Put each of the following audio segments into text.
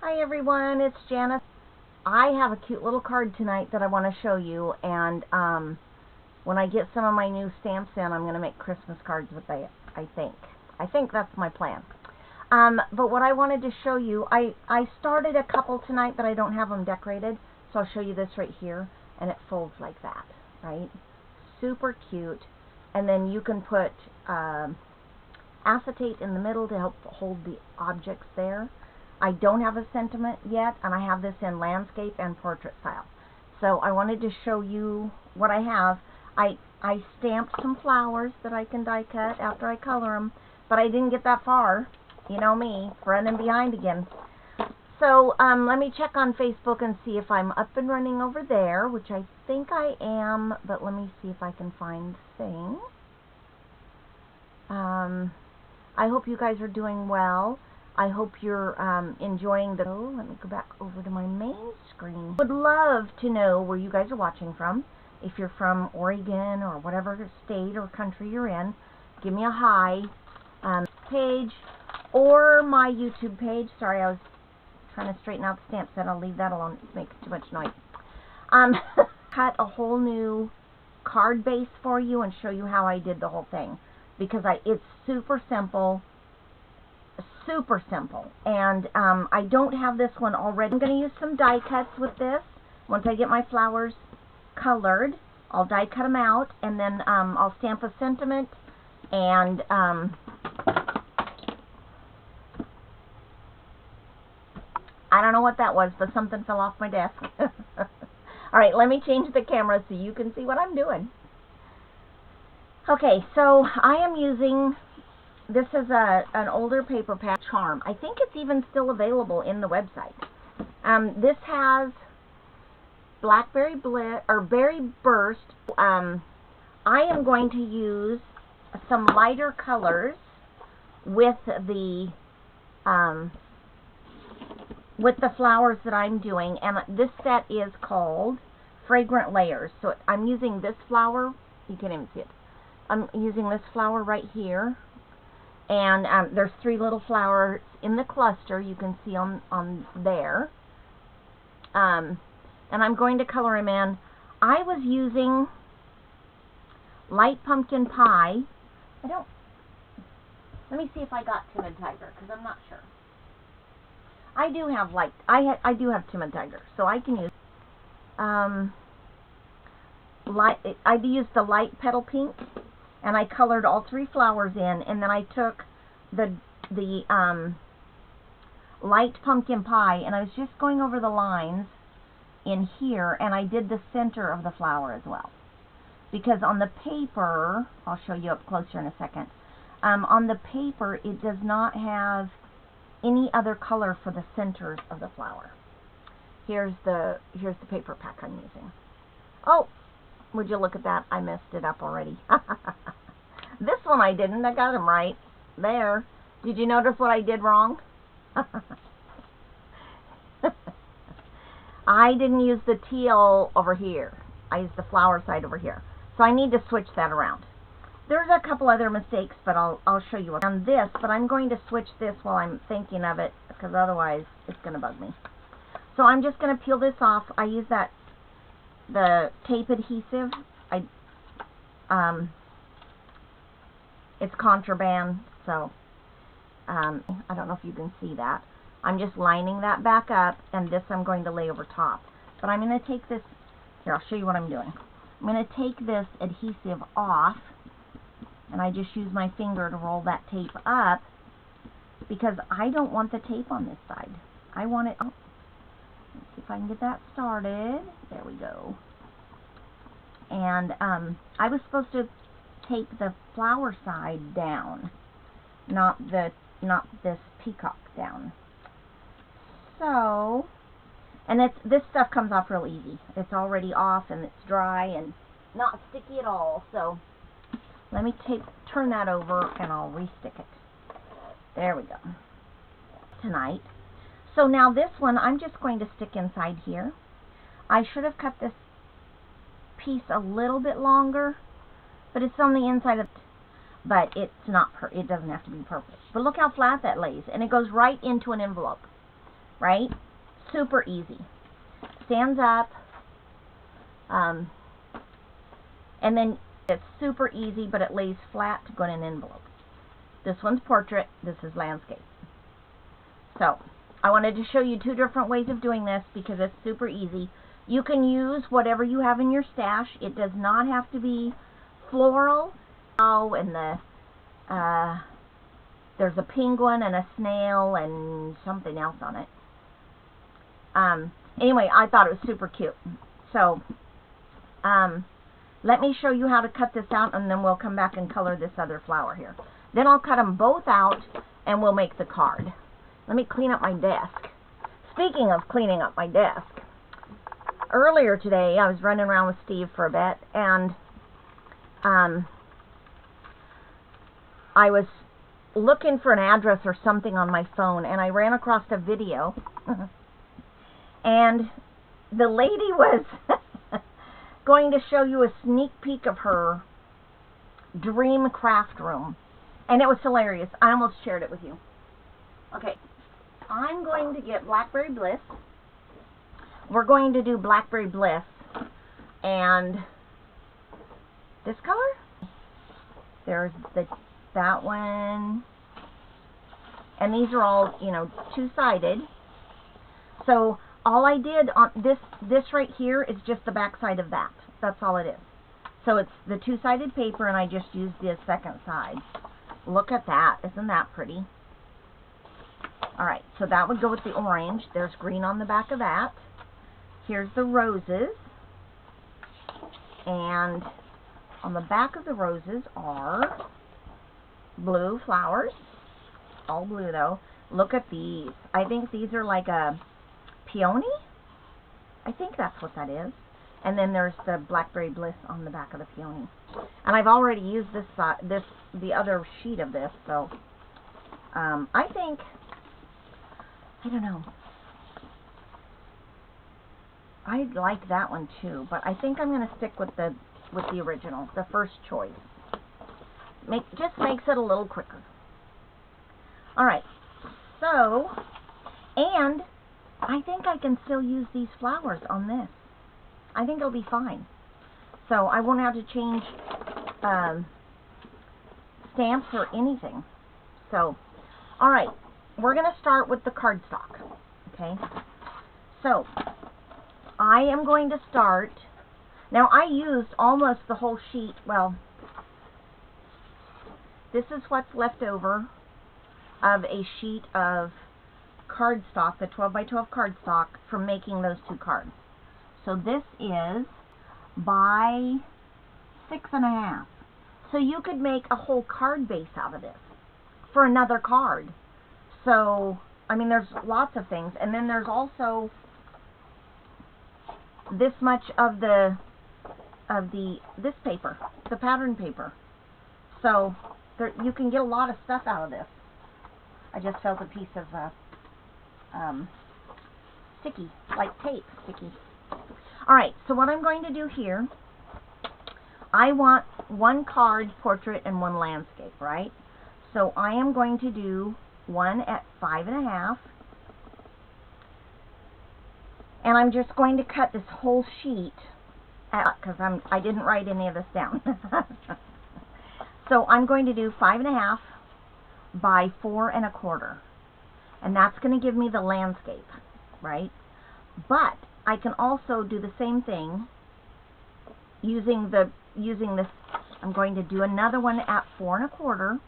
Hi everyone, it's Janice. I have a cute little card tonight that I want to show you, and when I get some of my new stamps in, I'm going to make Christmas cards with it, I think that's my plan. But what I wanted to show you, I started a couple tonight, but I don't have them decorated, so I'll show you this right here, and it folds like that, right? Super cute. And then you can put acetate in the middle to help hold the objects there. I don't have a sentiment yet, and I have this in landscape and portrait style. So I wanted to show you what I have. I stamped some flowers that I can die cut after I color them, but I didn't get that far. You know me, running behind again. So let me check on Facebook and see if I'm up and running over there, which I think I am, but let me see if I can find things. I hope you guys are doing well. I hope you're enjoying the... Oh, let me go back over to my main screen. Would love to know where you guys are watching from. If you're from Oregon or whatever state or country you're in, give me a hi page or my YouTube page. Sorry, I was trying to straighten out the stamp set. I'll leave that alone. It's making too much noise. Cut a whole new card base for you and show you how I did the whole thing, because it's super simple. Super simple, and I don't have this one already. I'm going to use some die cuts with this. Once I get my flowers colored, I'll die cut them out, and then I'll stamp a sentiment, and I don't know what that was, but something fell off my desk. Alright, let me change the camera so you can see what I'm doing. Okay, so I am using... This is an older paper pack, Charm. I think it's even still available in the website. This has Blackberry Berry Burst. I am going to use some lighter colors with the flowers that I'm doing, and this set is called Fragrant Layers. So I'm using this flower. You can't even see it. I'm using this flower right here. And there's 3 little flowers in the cluster you can see on there. And I'm going to color them in. I was using light pumpkin pie. Let me see if I got Timid Tiger, because I'm not sure. I do have I do have Timid Tiger, so I can use I used the light petal pink. And I colored all 3 flowers in, and then I took the light pumpkin pie, and I was just going over the lines in here, and I did the center of the flower as well. Because on the paper, I'll show you up closer in a second, on the paper it does not have any other color for the centers of the flower. Here's the paper pack I'm using. Oh! Would you look at that? I messed it up already. This one I didn't. I got them right. There. Did you notice what I did wrong? I didn't use the teal over here. I used the flower side over here. So I need to switch that around. There's a couple other mistakes, but I'll show you on this. But I'm going to switch this while I'm thinking of it, because otherwise it's going to bug me. So I'm just going to peel this off. I use the tape adhesive. It's contraband, so I don't know if you can see that. I'm just lining that back up, and this I'm going to lay over top. But I'm going to take this, here, I'll show you what I'm doing. I'm going to take this adhesive off, and I just use my finger to roll that tape up, because I don't want the tape on this side. I want it, oh, let's see if I can get that started. There we go. And I was supposed to tape the flower side down, not this peacock down. So, and this stuff comes off real easy. It's already off, and it's dry and not sticky at all. So let me turn that over, and I'll restick it. There we go. Tonight. So now this one I'm just going to stick inside here. I should have cut this piece a little bit longer, but it's on the inside of it. But it doesn't have to be perfect. But look how flat that lays, and it goes right into an envelope. right? Super easy. Stands up, and then it's super easy, but it lays flat to go in an envelope. This one's portrait, this is landscape. So, I wanted to show you two different ways of doing this because it's super easy. You can use whatever you have in your stash. It does not have to be floral. Oh, and there's a penguin and a snail and something else on it. Anyway, I thought it was super cute. So, let me show you how to cut this out, and then we'll come back and color this other flower here. Then I'll cut them both out, and we'll make the card. Let me clean up my desk. Speaking of cleaning up my desk, earlier today I was running around with Steve for a bit, and I was looking for an address or something on my phone, and I ran across a video, and the lady was going to show you a sneak peek of her dream craft room, and it was hilarious. I almost shared it with you. Okay, I'm going to get Blackberry Bliss. We're going to do Blackberry Bliss and this color. There's that one, and these are all, you know, two-sided. So all I did on this right here is just the back side of that. That's all it is. So it's the two-sided paper, and I just used the second side. Look at that. Isn't that pretty? Alright, so that would go with the orange. There's green on the back of that. Here's the roses. And on the back of the roses are blue flowers. All blue, though. Look at these. I think these are like a peony? I think that's what that is. And then there's the Blackberry Bliss on the back of the peony. And I've already used the other sheet of this, so I think, I don't know. I like that one too, but I think I'm going to stick with the original, the first choice. Just makes it a little quicker. Alright, so, and I think I can still use these flowers on this. I think it'll be fine. So I won't have to change stamps or anything. So, alright, we're going to start with the cardstock. Okay, so I am going to start. Now I used almost the whole sheet. Well, this is what's left over of a sheet of cardstock, the 12 by 12 cardstock from making those two cards. So this is by 6.5. So you could make a whole card base out of this for another card. So, I mean, there's lots of things. And then there's also this much of this paper, the pattern paper. So there, you can get a lot of stuff out of this. I just felt a piece of sticky, like tape sticky. Alright, so what I'm going to do here, I want one card, portrait, and one landscape, right? So I am going to do one at 5.5. And I'm just going to cut this whole sheet out, because I didn't write any of this down. So I'm going to do 5.5 by 4.25. And that's going to give me the landscape, right? But I can also do the same thing using this. I'm going to do another one at 4.25.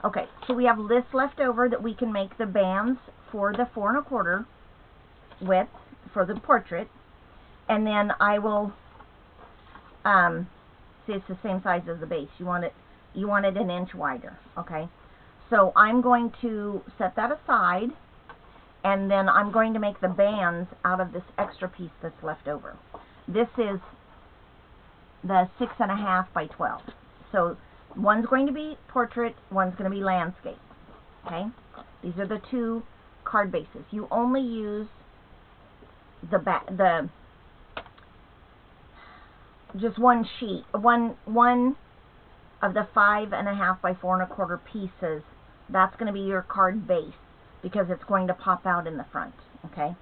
Okay, so we have this left over that we can make the bands for the 4.25 width for the portrait, and then I will see, it's the same size as the base. You want it an inch wider. Okay, so I'm going to set that aside, and then I'm going to make the bands out of this extra piece that's left over. This is the 6.5 by 12. So one's going to be portrait, one's going to be landscape. Okay, these are the two card bases. You only use just one sheet, one of the 5.5 by 4.25 pieces That's going to be your card base because it's going to pop out in the front, okay?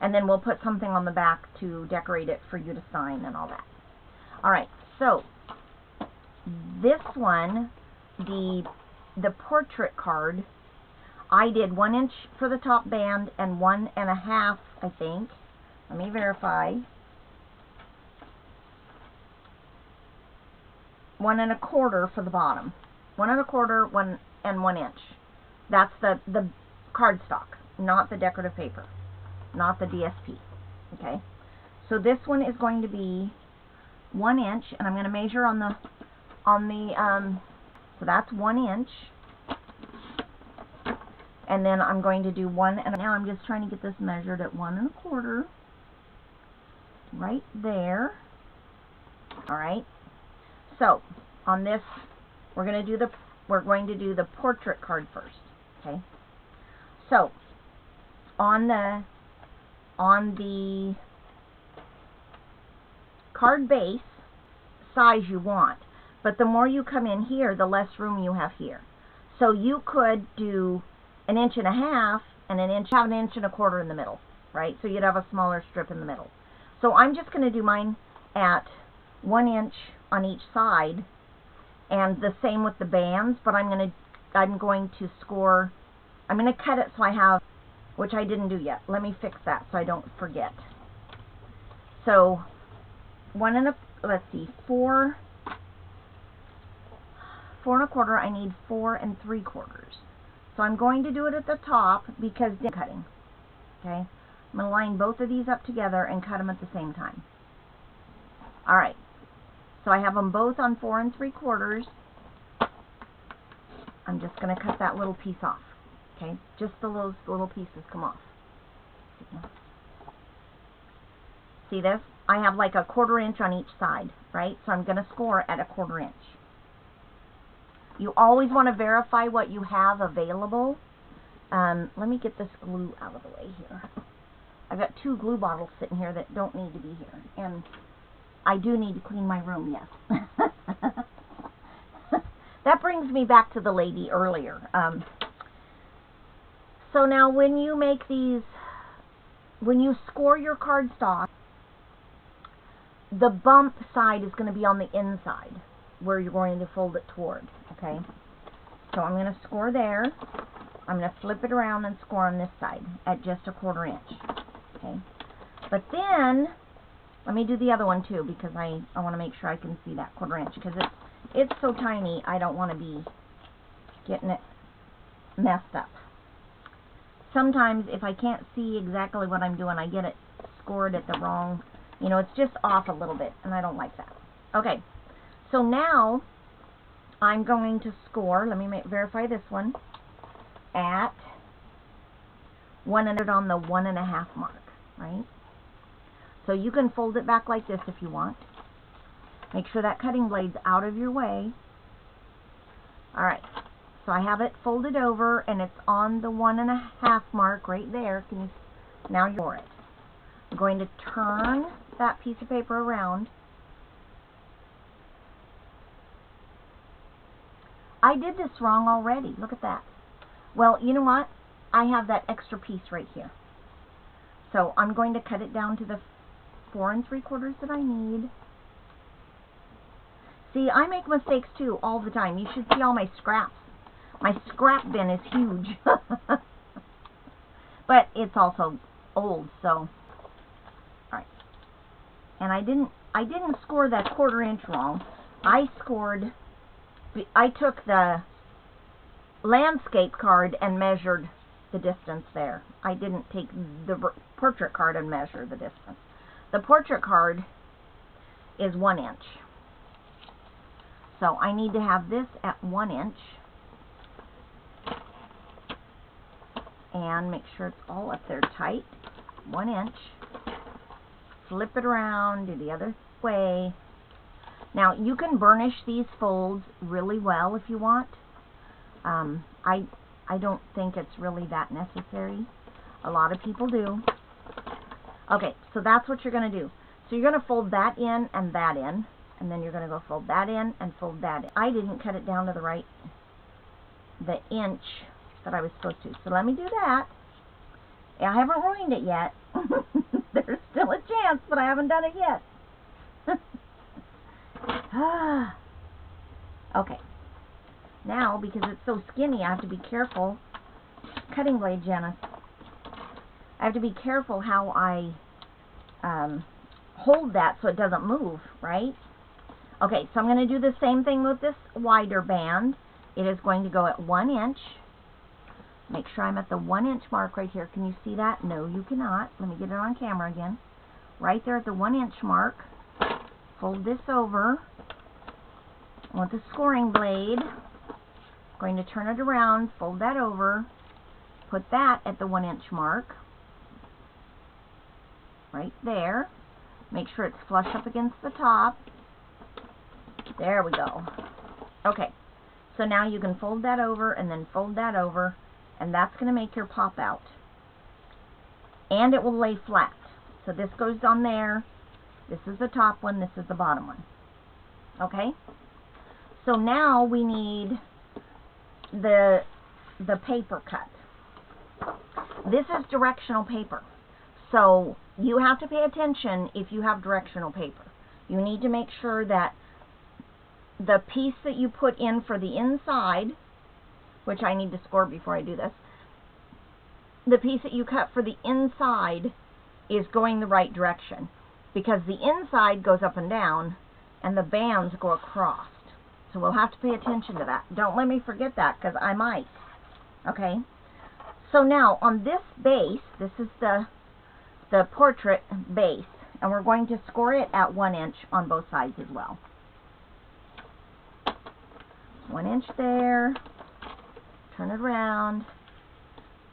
And then we'll put something on the back to decorate it for you to sign and all that. Alright, so this one, the portrait card, I did 1 inch for the top band and 1.5, I think. Let me verify. 1 1/4 for the bottom. 1 1/4, 1 inch. That's the cardstock, not the decorative paper, not the DSP. Okay, so this one is going to be 1 inch, and I'm going to measure on the so that's 1 inch, and then I'm going to do 1, and now I'm just trying to get this measured at 1 1/4, right there. All right. So on this, we're going to do the portrait card first. Okay. So on the card base, size you want, but the more you come in here, the less room you have here. So you could do 1.5 inches and have 1 1/4 in the middle, right? So you'd have a smaller strip in the middle. So I'm just going to do mine at 1 inch on each side, and the same with the bands, but I'm going to score, I'm going to cut it so I have, which I didn't do yet. Let me fix that so I don't forget. So 4 1/4, I need 4 3/4. So I'm going to do it at the top because I'm cutting. Okay, I'm going to line both of these up together and cut them at the same time. All right. So I have them both on 4 3/4. I'm just going to cut that little piece off. Okay, just the little pieces come off. See this? I have like 1/4 inch on each side, right? So I'm going to score at 1/4 inch. You always want to verify what you have available. Let me get this glue out of the way here. I've got 2 glue bottles sitting here that don't need to be here, and I do need to clean my room, yes. That brings me back to the lady earlier. So now when you make these, when you score your cardstock, the bump side is going to be on the inside where you're going to fold it toward, okay? So I'm going to score there. I'm going to flip it around and score on this side at just 1/4 inch, okay? But then, let me do the other one too, because I want to make sure I can see that 1/4 inch, because it's so tiny, I don't want to be getting it messed up. Sometimes if I can't see exactly what I'm doing, I get it scored at the wrong, you know, it's just off a little bit, and I don't like that. Okay, so now I'm going to score, let me verify this one, at 100 on the 1.5 mark, right? So you can fold it back like this if you want. Make sure that cutting blade's out of your way. Alright, so I have it folded over, and it's on the 1.5 mark right there. Can you, now you're for it. I'm going to turn that piece of paper around. I did this wrong already. Look at that. Well, you know what? I have that extra piece right here. So I'm going to cut it down to the 4 3/4 that I need. See, I make mistakes too all the time. You should see all my scraps. My scrap bin is huge. But it's also old, so. Alright. And I didn't score that 1/4 inch wrong. I took the landscape card and measured the distance there. I didn't take the portrait card and measure the distance. The portrait card is 1 inch. So I need to have this at 1 inch. And make sure it's all up there tight. 1 inch. Flip it around, do the other way. Now you can burnish these folds really well if you want. I don't think it's really that necessary. A lot of people do. Okay, so that's what you're going to do. So you're going to fold that in, and then you're going to go fold that in and fold that in. I didn't cut it down to the right. the inch that I was supposed to. So let me do that. I haven't ruined it yet. There's still a chance, but I haven't done it yet. Okay. Now, because it's so skinny, I have to be careful. Cutting blade, Janice. I have to be careful how I hold that so it doesn't move, right? Okay, so I'm going to do the same thing with this wider band. It is going to go at 1 inch. Make sure I'm at the 1 inch mark right here. Can you see that? No, you cannot. Let me get it on camera again. Right there at the 1 inch mark. Fold this over. I want the scoring blade. I'm going to turn it around, fold that over, put that at the 1 inch mark. Right there. Make sure it's flush up against the top. There we go. Okay. So now you can fold that over and then fold that over, and that's going to make your pop out. And it will lay flat. So this goes on there. This is the top one. This is the bottom one. Okay? So now we need the paper cut. This is directional paper. So you have to pay attention if you have directional paper. You need to make sure that the piece that you put in for the inside, which I need to score before I do this, the piece that you cut for the inside is going the right direction, because the inside goes up and down and the bands go across. So we'll have to pay attention to that. Don't let me forget that, because I might. Okay? So now on this base, this is the portrait base, and we're going to score it at 1 inch on both sides as well. 1 inch there, turn it around,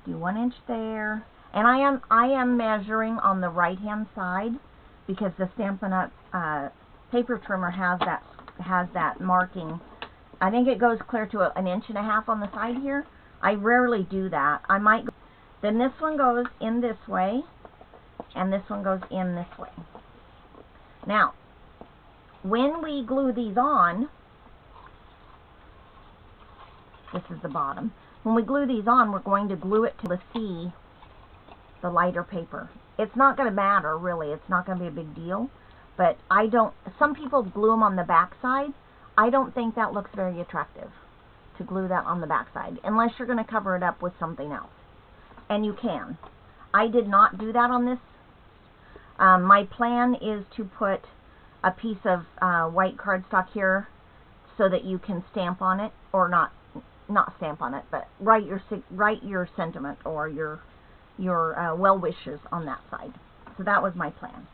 do 1 inch there, and I am measuring on the right hand side, because the Stampin' Up! Paper trimmer has that marking. I think it goes clear to 1.5 inches on the side here. I rarely do that. I might go, then this one goes in this way, and this one goes in this way. Now, when we glue these on, this is the bottom. When we glue these on, we're going to glue it to see the lighter paper. It's not going to matter, really. It's not going to be a big deal. But I don't, some people glue them on the back side. I don't think that looks very attractive to glue that on the back side, unless you're going to cover it up with something else. And you can. I did not do that on this. My plan is to put a piece of white cardstock here so that you can stamp on it, or not stamp on it, but write your sentiment or your well wishes on that side. So that was my plan.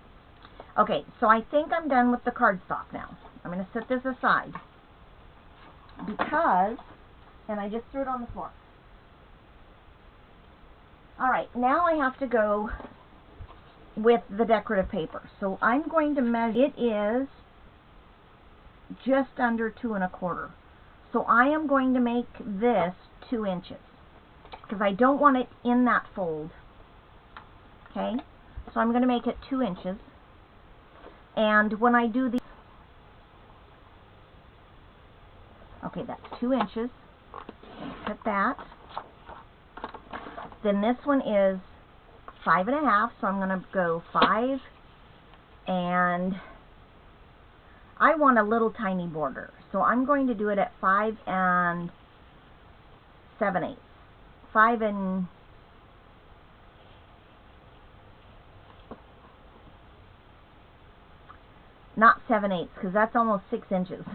Okay, so I think I'm done with the cardstock now. I'm going to set this aside because, and I just threw it on the floor. Alright, now I have to go with the decorative paper. So I'm going to measure, it is just under 2 1/4. So I am going to make this 2 inches because I don't want it in that fold. Okay, so I'm going to make it 2 inches. And when I do the, okay, that's 2 inches. Cut that. Then this one is 5 1/2, so I'm going to go 5, and I want a little tiny border, so I'm going to do it at 5 7/8. 5 and not 7/8, because that's almost 6 inches.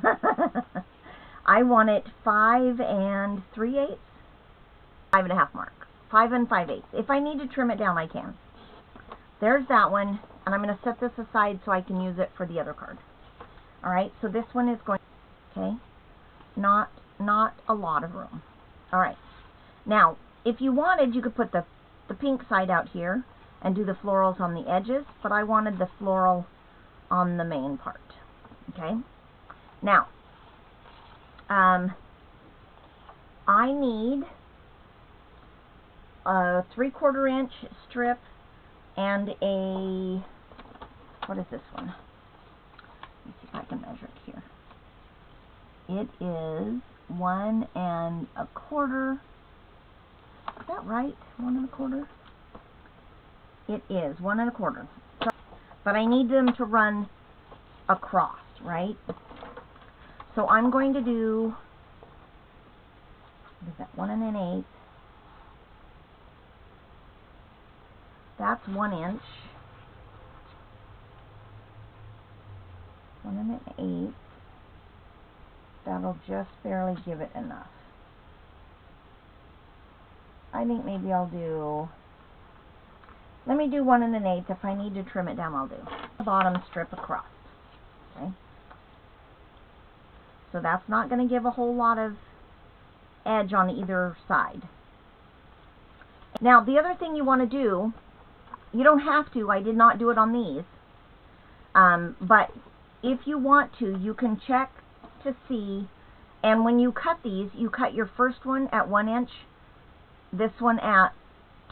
I want it 5 3/8, 5 1/2 mark. 5 5/8. If I need to trim it down, I can. There's that one, and I'm going to set this aside so I can use it for the other card. Alright, so this one is going, okay, not a lot of room. Alright, now, if you wanted, you could put the pink side out here and do the florals on the edges, but I wanted the floral on the main part. Okay, now, I need a 3/4 inch strip and a, what is this one? Let me see if I can measure it here. It is 1 1/4. Is that right? 1 1/4? It is 1 1/4. So, but I need them to run across, right? So I'm going to do, what is that, 1 1/8. That's 1 inch. 1 1/8. That'll just barely give it enough. I think maybe I'll do, let me do 1 1/8. If I need to trim it down, I'll do the bottom strip across. Okay. So that's not going to give a whole lot of edge on either side. Now the other thing you want to do, you don't have to, I did not do it on these, but if you want to, you can check to see, and when you cut these, you cut your first one at 1 inch, this one at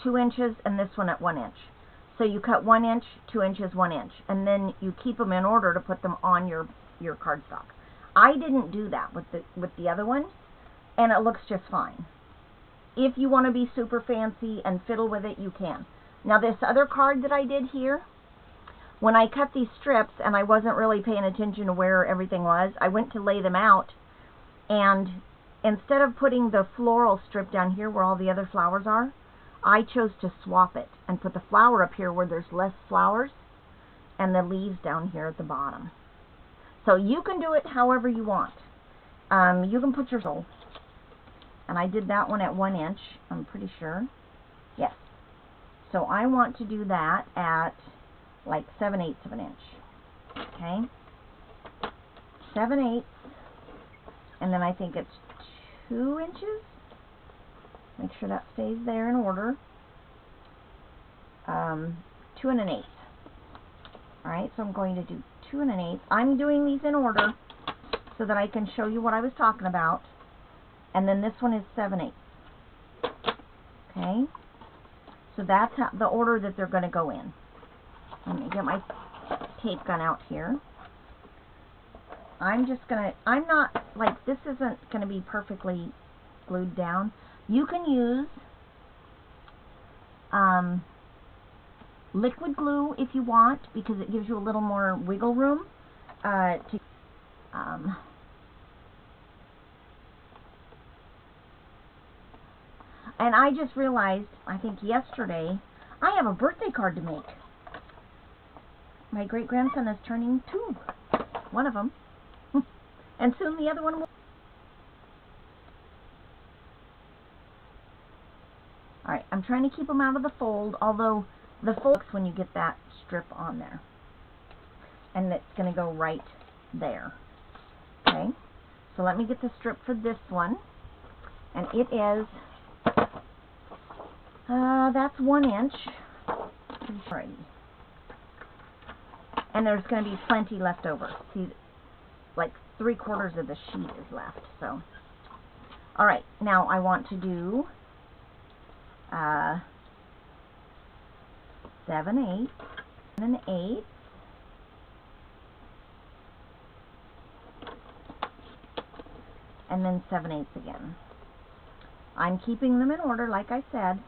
2 inches, and this one at 1 inch. So you cut 1 inch, 2 inches, 1 inch, and then you keep them in order to put them on your cardstock. I didn't do that with the other one, and it looks just fine. If you want to be super fancy and fiddle with it, you can. Now this other card that I did here, when I cut these strips and I wasn't really paying attention to where everything was, I went to lay them out, and instead of putting the floral strip down here where all the other flowers are, I chose to swap it and put the flower up here where there's less flowers and the leaves down here at the bottom. So you can do it however you want. You can put your soul. And I did that one at 1 inch, I'm pretty sure. Yes. So I want to do that at like 7/8 of an inch. Okay. 7/8. And then I think it's 2 inches. Make sure that stays there in order. 2 1/8. Alright, so I'm going to do 2 1/8. I'm doing these in order so that I can show you what I was talking about. And then this one is 7/8. Okay? So that's how, the order that they're going to go in. Let me get my tape gun out here. I'm just going to, I'm not, like, this isn't going to be perfectly glued down. You can use liquid glue if you want, because it gives you a little more wiggle room. And I just realized, I think yesterday, I have a birthday card to make. My great-grandson is turning 2. One of them. And soon the other one will. Alright, I'm trying to keep them out of the fold, although the fold looks when you get that strip on there. And it's going to go right there. Okay, so let me get the strip for this one. And it is, that's 1 inch. Pretty. And there's going to be plenty left over. See, like 3/4 of the sheet is left. So, alright, now I want to do 7/8 and an 8. And then 7/8 again. I'm keeping them in order, like I said,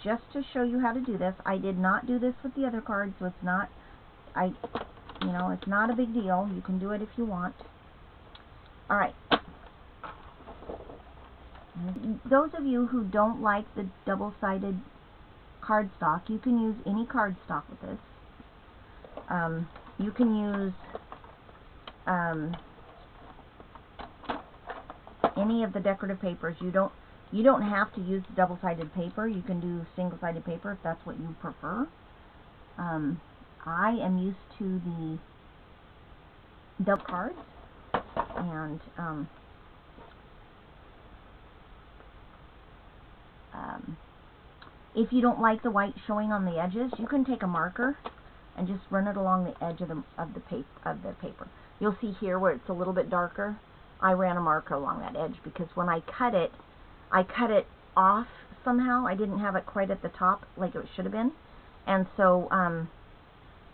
just to show you how to do this. I did not do this with the other cards, so it's not, it's not a big deal. You can do it if you want. Alright. Those of you who don't like the double-sided cardstock, you can use any cardstock with this. You can use any of the decorative papers. You don't have to use double-sided paper. You can do single-sided paper if that's what you prefer. I am used to the double cards, and if you don't like the white showing on the edges, you can take a marker and just run it along the edge of the paper. You'll see here where it's a little bit darker. I ran a marker along that edge because when I cut it off somehow. I didn't have it quite at the top like it should have been, and so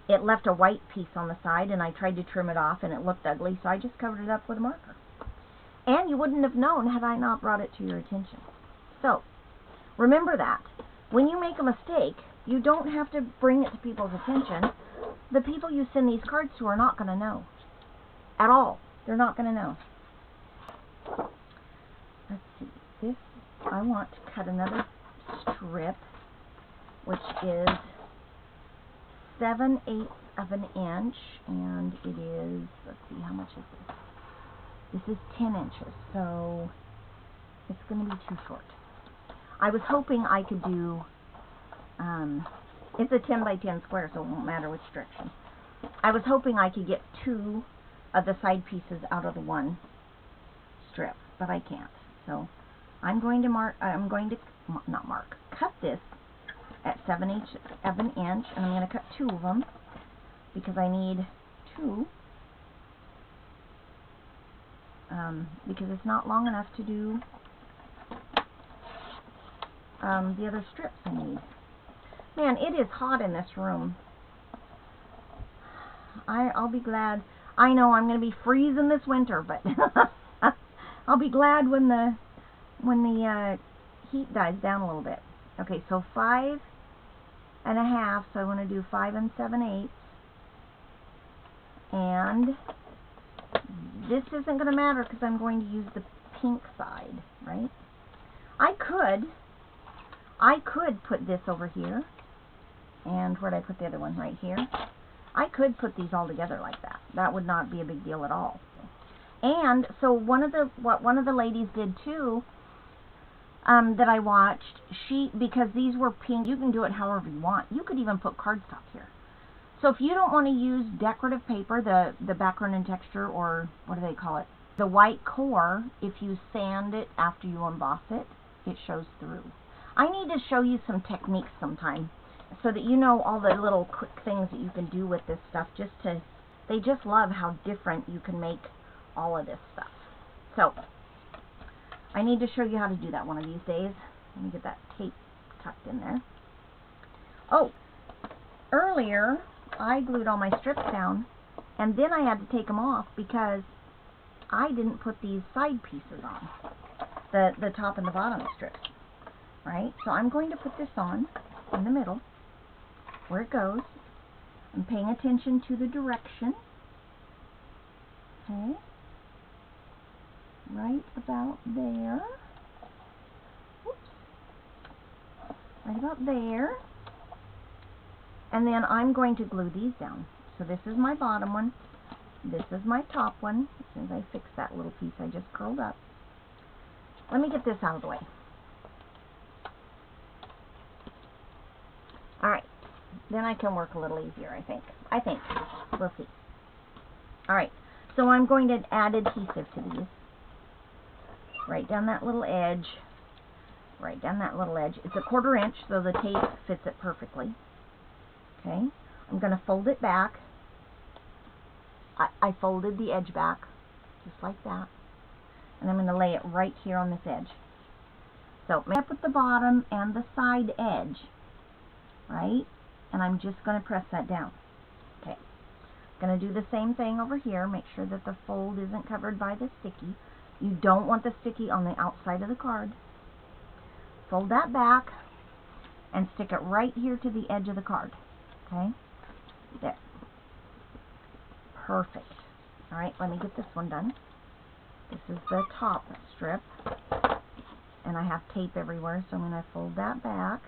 it left a white piece on the side, and I tried to trim it off and it looked ugly, so I just covered it up with a marker. And you wouldn't have known had I not brought it to your attention. So, remember that. When you make a mistake, you don't have to bring it to people's attention. The people you send these cards to are not going to know. At all. They're not going to know. Let's see. This, I want to cut another strip, which is 7/8 of an inch, and it is, let's see, how much is this? This is 10 inches, so it's going to be too short. I was hoping I could do, it's a 10 by 10 square, so it won't matter which direction. I was hoping I could get 2 of the side pieces out of the one strip, but I can't. So I'm going to cut this at 7/8 of an inch, and I'm going to cut 2 of them because I need 2. Because it's not long enough to do the other strips I need. Man, it is hot in this room. I'll be glad. I know I'm going to be freezing this winter, but I'll be glad when the heat dies down a little bit. Okay, so 5 1/2. So I want to do 5 7/8. And this isn't going to matter because I'm going to use the pink side, right? I could put this over here, and where'd I put the other one? Right here. I could put these all together like that. That would not be a big deal at all. And so what one of the ladies did too, that I watched, because these were pink, you can do it however you want. You could even put cardstock here. So if you don't want to use decorative paper, the background and texture, or what do they call it? The white core, if you sand it after you emboss it, it shows through. I need to show you some techniques sometime so that you know all the little quick things that you can do with this stuff. They just love how different you can make all of this stuff. So I need to show you how to do that one of these days. Let me get that tape tucked in there. Oh, earlier I glued all my strips down, and then I had to take them off because I didn't put these side pieces on, the top and the bottom strips, right? So I'm going to put this on in the middle where it goes. I'm paying attention to the direction. Okay, right about there. Oops. Right about there. And then I'm going to glue these down. So this is my bottom one. This is my top one. As soon as I fix that little piece I just curled up. Let me get this out of the way. Alright. Then I can work a little easier, I think. We'll see. Alright. So I'm going to add adhesive to these. Right down that little edge. Right down that little edge. It's a 1/4 inch, so the tape fits it perfectly. Okay, I'm going to fold it back. I folded the edge back, just like that. And I'm going to lay it right here on this edge. So I'm going to put the bottom and the side edge, right? And I'm just going to press that down. Okay, going to do the same thing over here. Make sure that the fold isn't covered by the sticky. You don't want the sticky on the outside of the card. Fold that back and stick it right here to the edge of the card. Okay, there. Perfect. Alright, let me get this one done. This is the top strip, and I have tape everywhere, so I'm going to fold that back.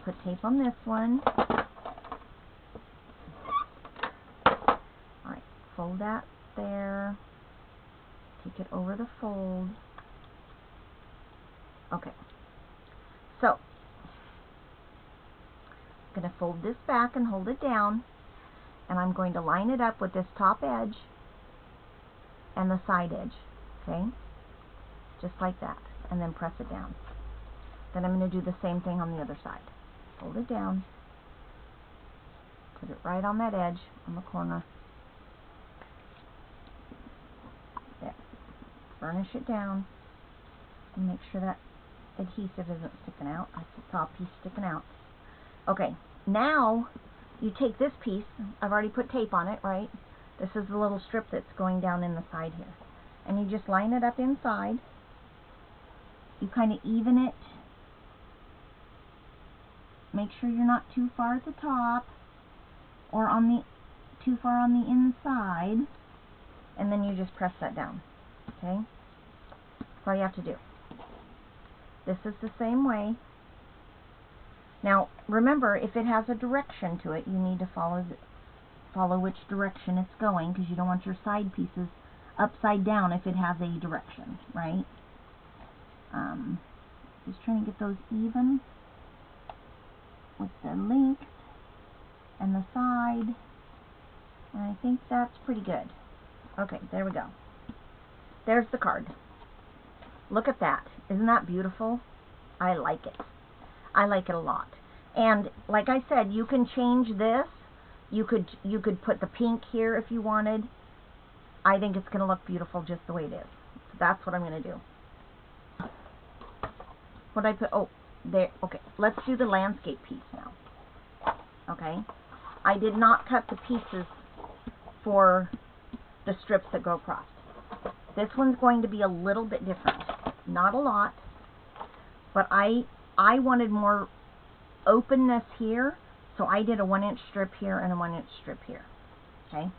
Put tape on this one. Alright, fold that there. Take it over the fold. Okay, so I'm going to fold this back and hold it down, and I'm going to line it up with this top edge and the side edge, okay, just like that, and then press it down. Then I'm going to do the same thing on the other side. Fold it down, put it right on that edge on the corner, there, burnish it down, and make sure that adhesive isn't sticking out. I saw a piece sticking out. Okay, now you take this piece, I've already put tape on it, right? This is the little strip that's going down in the side here. And you just line it up inside. You kind of even it. Make sure you're not too far at the top or too far on the inside. And then you just press that down. Okay? That's all you have to do. This is the same way. Now, remember, if it has a direction to it, you need to follow which direction it's going, because you don't want your side pieces upside down if it has a direction, right? Just trying to get those even with the length and the side, and I think that's pretty good. Okay, there we go. There's the card. Look at that. Isn't that beautiful? I like it. I like it a lot. And like I said, you can change this. You could put the pink here if you wanted. I think it's going to look beautiful just the way it is. So that's what I'm going to do. What I put, oh, there, okay. Let's do the landscape piece now. Okay. I did not cut the pieces for the strips that go across. This one's going to be a little bit different. Not a lot, but I wanted more openness here, so I did a 1-inch strip here and a 1-inch strip here. Okay.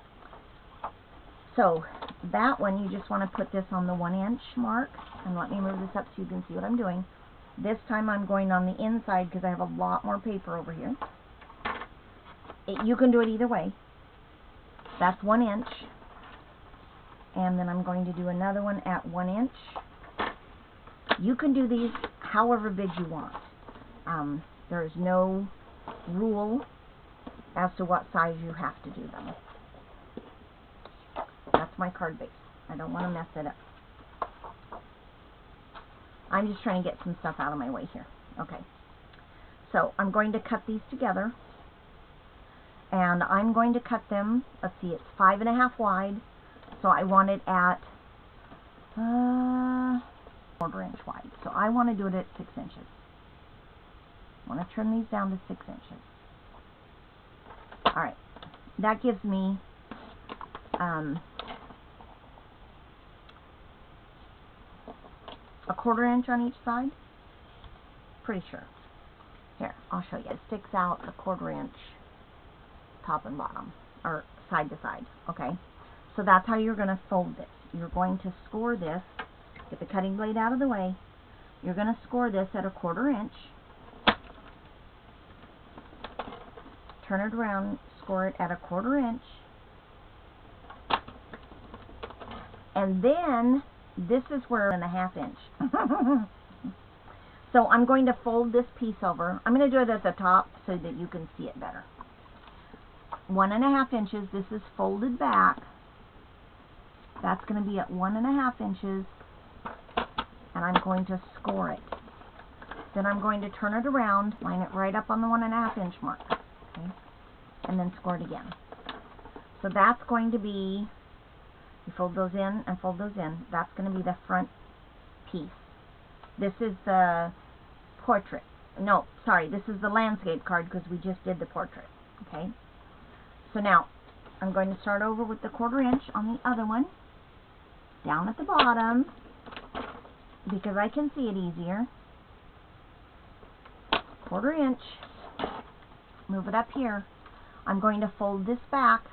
So that one, you just want to put this on the 1-inch mark, and let me move this up so you can see what I'm doing. This time I'm going on the inside because I have a lot more paper over here. You can do it either way. That's 1 inch. And then I'm going to do another one at 1 inch. You can do these however big you want. There is no rule as to what size you have to do them. That's my card base. I don't want to mess it up. I'm just trying to get some stuff out of my way here. Okay. So I'm going to cut these together. And I'm going to cut them, let's see, it's 5.5 wide. So I want it at 1/4 inch wide. So I want to do it at 6 inches. I want to trim these down to 6 inches. Alright. That gives me a 1/4 inch on each side. Pretty sure. Here, I'll show you. It sticks out a 1/4 inch top and bottom, or side to side. Okay, so that's how you're going to fold this. You're going to score this. Get the cutting blade out of the way. You're going to score this at a 1/4 inch. Turn it around, score it at a 1/4 inch. And then this is where 1.5 inch. So I'm going to fold this piece over. I'm going to do it at the top so that you can see it better. 1.5 inches. This is folded back. That's going to be at 1.5 inches. And I'm going to score it. Then I'm going to turn it around, line it right up on the 1.5 inch mark. Okay? And then score it again. So that's going to be, you fold those in and fold those in. That's going to be the front piece. This is the portrait. No, sorry, this is the landscape card because we just did the portrait. Okay? So now, I'm going to start over with the 1/4 inch on the other one. Down at the bottom, because I can see it easier. 1/4 inch. Move it up here. I'm going to fold this back.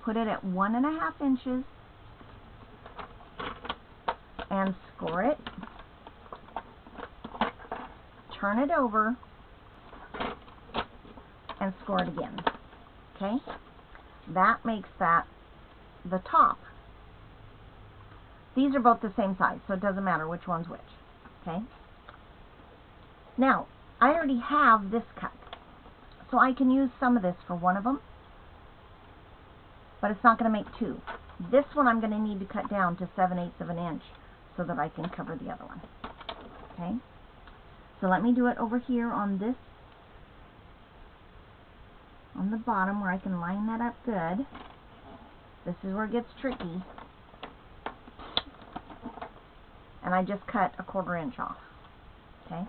Put it at 1.5 inches. And score it. Turn it over. And score it again. Okay? That makes that the top. These are both the same size, so it doesn't matter which one's which. Okay? Now, I already have this cut. So I can use some of this for one of them. But it's not going to make two. This one I'm going to need to cut down to 7/8 of an inch so that I can cover the other one. Okay? So let me do it over here on this, on the bottom where I can line that up good. This is where it gets tricky. And I just cut a 1/4 inch off. Okay?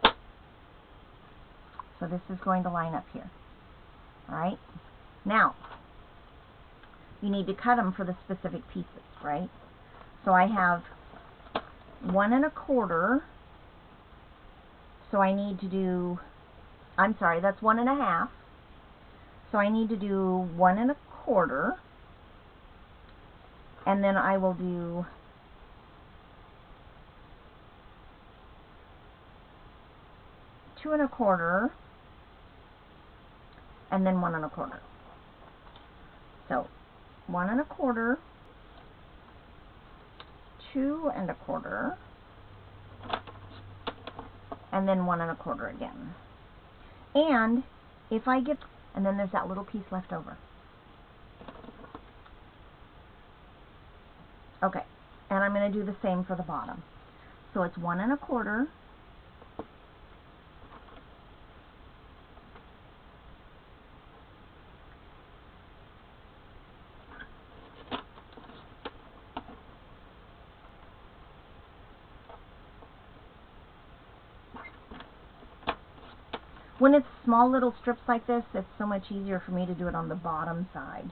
So this is going to line up here. Alright? Now, you need to cut them for the specific pieces, right? So I have 1 1/4. So I need to do, I'm sorry, that's 1 1/2. So I need to do 1 1/4. And then I will do 2 1/4. And then 1 1/4. So 1 1/4, 2 1/4, and then 1 1/4 again. And if I get, and then there's that little piece left over. Okay, and I'm going to do the same for the bottom. So it's 1 1/4, when it's small little strips like this, it's so much easier for me to do it on the bottom side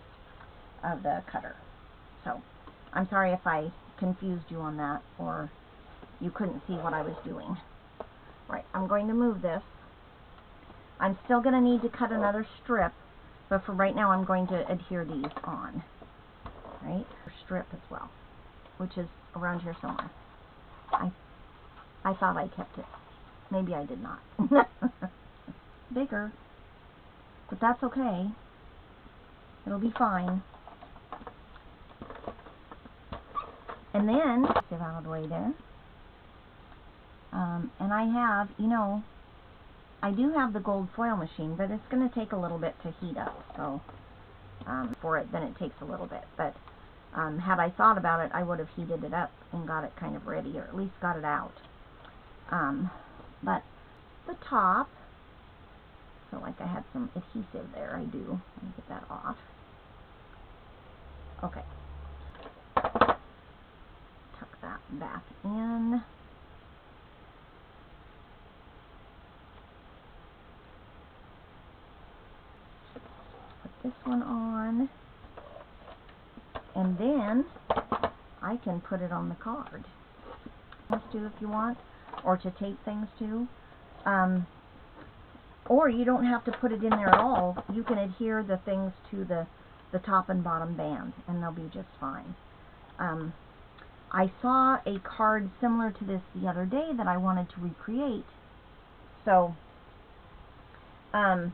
of the cutter. So I'm sorry if I confused you on that or you couldn't see what I was doing. Right, I'm going to move this. I'm still going to need to cut another strip, but for right now I'm going to adhere these on. Right, strip as well, which is around here somewhere. I thought I kept it. Maybe I did not. Bigger, but that's okay. It'll be fine. And then, get out of the way there. And I have, you know, I do have the gold foil machine, but it's going to take a little bit to heat up. So, for it, then it takes a little bit. But had I thought about it, I would have heated it up and got it kind of ready, or at least got it out. But the top, so like I had some adhesive there, I do. Let me get that off. Okay. Tuck that back in. Put this one on. And then I can put it on the card. To if you want, or to tape things to. Or you don't have to put it in there at all. You can adhere the things to the top and bottom band, and they'll be just fine. I saw a card similar to this the other day that I wanted to recreate. So, oh,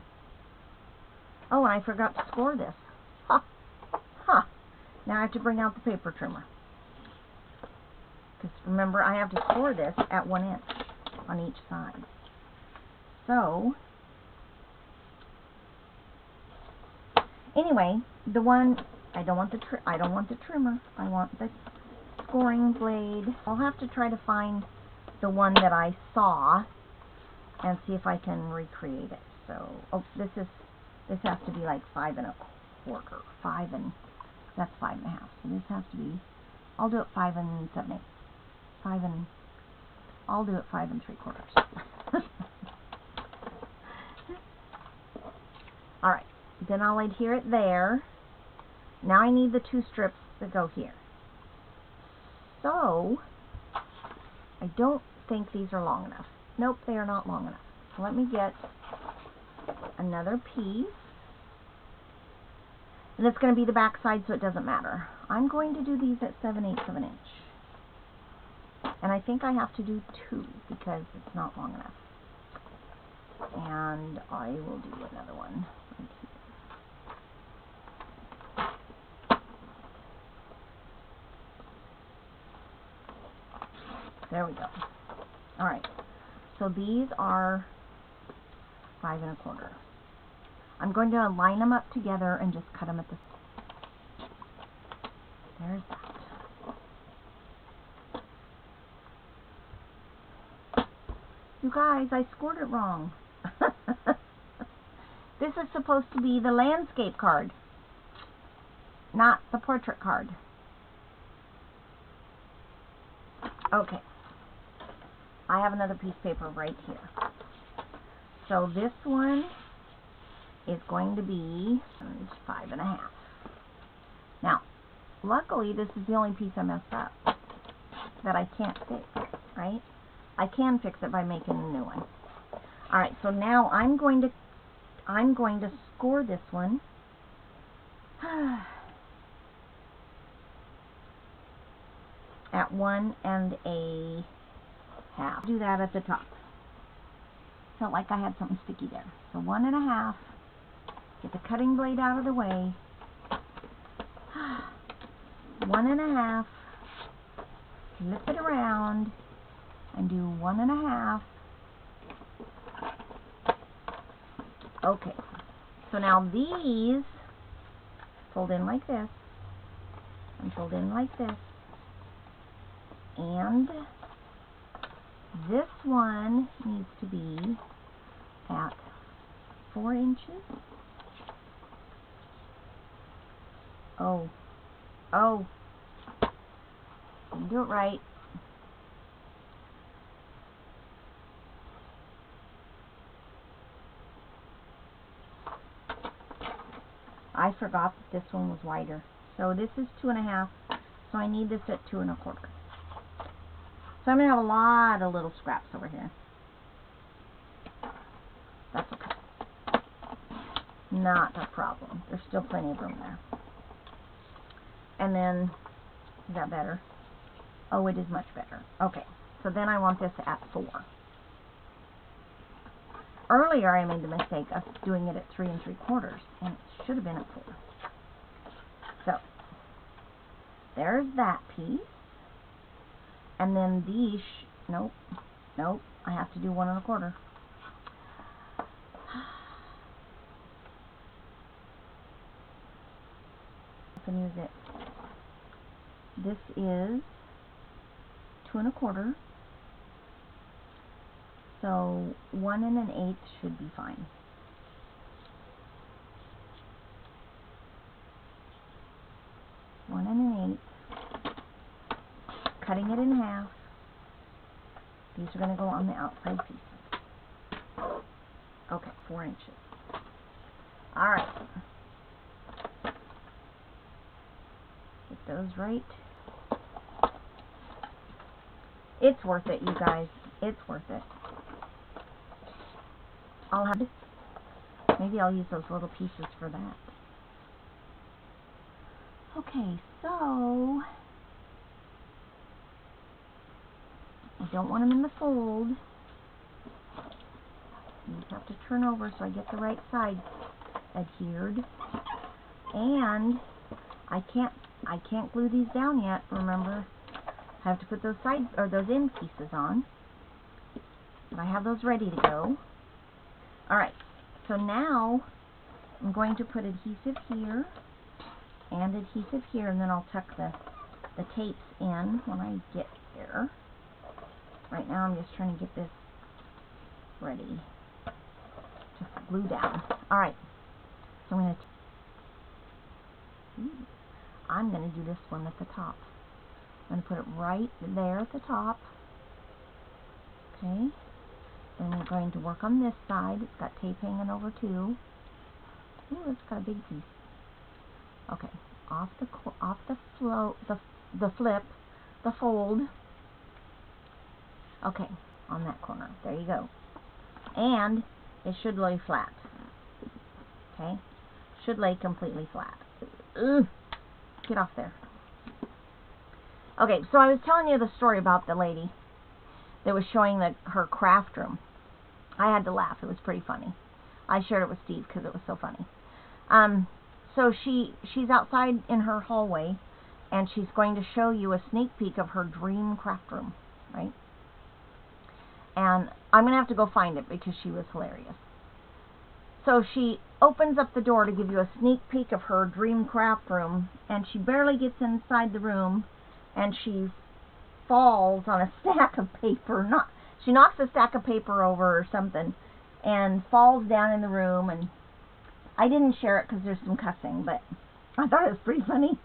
and I forgot to score this. Ha! Ha! Now I have to bring out the paper trimmer. Because remember, I have to score this at 1 inch on each side. So, anyway, the one I don't want the trimmer. I want the scoring blade. I'll have to try to find the one that I saw and see if I can recreate it. So, oh, this has to be like 5 1/4. That's 5 1/2. So this has to be. I'll do it 5 7/8. I'll do it 5 3/4. All right. Then I'll adhere it there. Now I need the 2 strips that go here. So, I don't think these are long enough. Nope, they are not long enough. So let me get another piece. And it's going to be the back side, so it doesn't matter. I'm going to do these at 7/8 of an inch. And I think I have to do 2 because it's not long enough. And I will do another one right here. There we go. Alright, so these are 5 1/4. I'm going to line them up together and just cut them at the... There's that. You guys, I scored it wrong. This is supposed to be the landscape card, not the portrait card. Okay. I have another piece of paper right here. So this one is going to be 5 1/2. Now, luckily, this is the only piece I messed up that I can't fix, right? I can fix it by making a new one. Alright, so now I'm going to score this one. At 1 1/2. Do that at the top. Felt like I had something sticky there. So 1 1/2. Get the cutting blade out of the way. 1 1/2. Flip it around and do 1 1/2. Okay. So now these fold in like this and fold in like this. And this one needs to be at 4 inches. Oh. Didn't do it right. I forgot that this one was wider. So this is 2 1/2. So I need this at 2 1/4. So I'm going to have a lot of little scraps over here. That's okay. Not a problem. There's still plenty of room there. And then, is that better? Oh, it is much better. Okay, so then I want this at 4. Earlier I made the mistake of doing it at 3 3/4, and it should have been at 4. So, there's that piece. And then these, nope, I have to do 1 1/4. Open is it? This is 2 1/4. So 1 1/8 should be fine. One and an 1/8. Cutting it in half. These are going to go on the outside pieces. Okay, 4 inches. Alright. Get those right. It's worth it, you guys. It's worth it. Maybe I'll use those little pieces for that. Okay, so I don't want them in the fold. You just have to turn over so I get the right side adhered. And I can't glue these down yet, remember. I have to put those side or those end pieces on. But I have those ready to go. Alright, so now I'm going to put adhesive here and adhesive here, and then I'll tuck the tapes in when I get here. Right now I'm just trying to get this ready to glue down. Alright, so I'm going to do this one at the top. I'm going to put it right there at the top. Okay. Then we're going to work on this side. It's got tape hanging over too. Ooh, it's got a big piece. Okay, off the flip, the fold. Okay, on that corner. There you go. And it should lay flat. Okay, should lay completely flat. Ugh. Get off there. Okay, so I was telling you the story about the lady that was showing her craft room. I had to laugh. It was pretty funny. I shared it with Steve because it was so funny. So she's outside in her hallway, and she's going to show you a sneak peek of her dream craft room, right? And I'm going to have to go find it because she was hilarious. So she opens up the door to give you a sneak peek of her dream craft room, and she barely gets inside the room, and she falls on a stack of paper. She knocks a stack of paper over or something and falls down in the room. And I didn't share it because there's some cussing, but I thought it was pretty funny.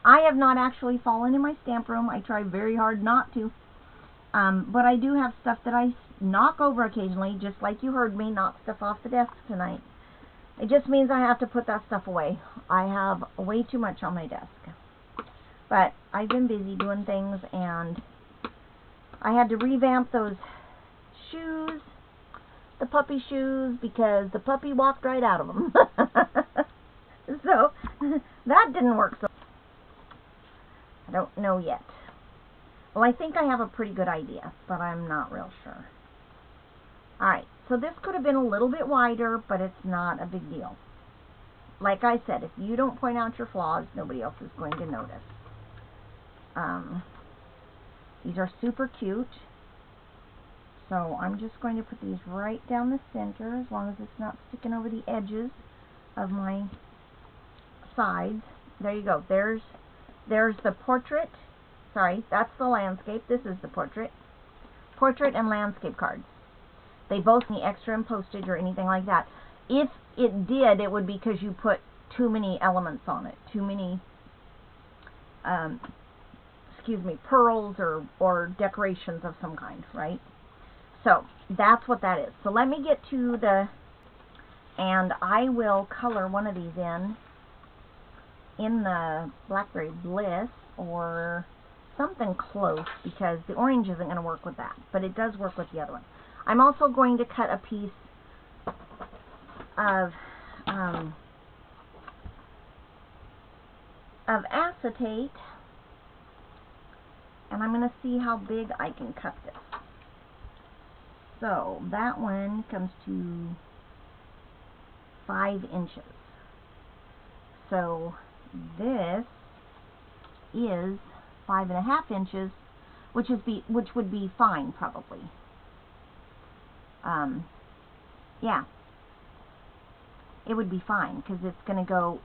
I have not actually fallen in my stamp room. I try very hard not to. But I do have stuff that I knock over occasionally, just like you heard me knock stuff off the desk tonight. It just means I have to put that stuff away. I have way too much on my desk. But I've been busy doing things, and I had to revamp those shoes, the puppy shoes, because the puppy walked right out of them. So that didn't work. So I don't know yet. Well, I think I have a pretty good idea, but I'm not real sure. Alright, so this could have been a little bit wider, but it's not a big deal. Like I said, if you don't point out your flaws, nobody else is going to notice. These are super cute. So I'm just going to put these right down the center, as long as it's not sticking over the edges of my sides. There you go. There's the portrait. Sorry, that's the landscape. This is the portrait. Portrait and landscape cards. They both need extra in postage or anything like that. If it did, it would be because you put too many elements on it. Too many, pearls or decorations of some kind, right? So that's what that is. So let me get to and I will color one of these in the Blackberry Bliss or something close, because the orange isn't going to work with that, but it does work with the other one. I'm also going to cut a piece of acetate, and I'm going to see how big I can cut this. So that one comes to 5 inches. So this is 5.5 inches, which would be fine probably. Yeah, it would be fine because it's going to go,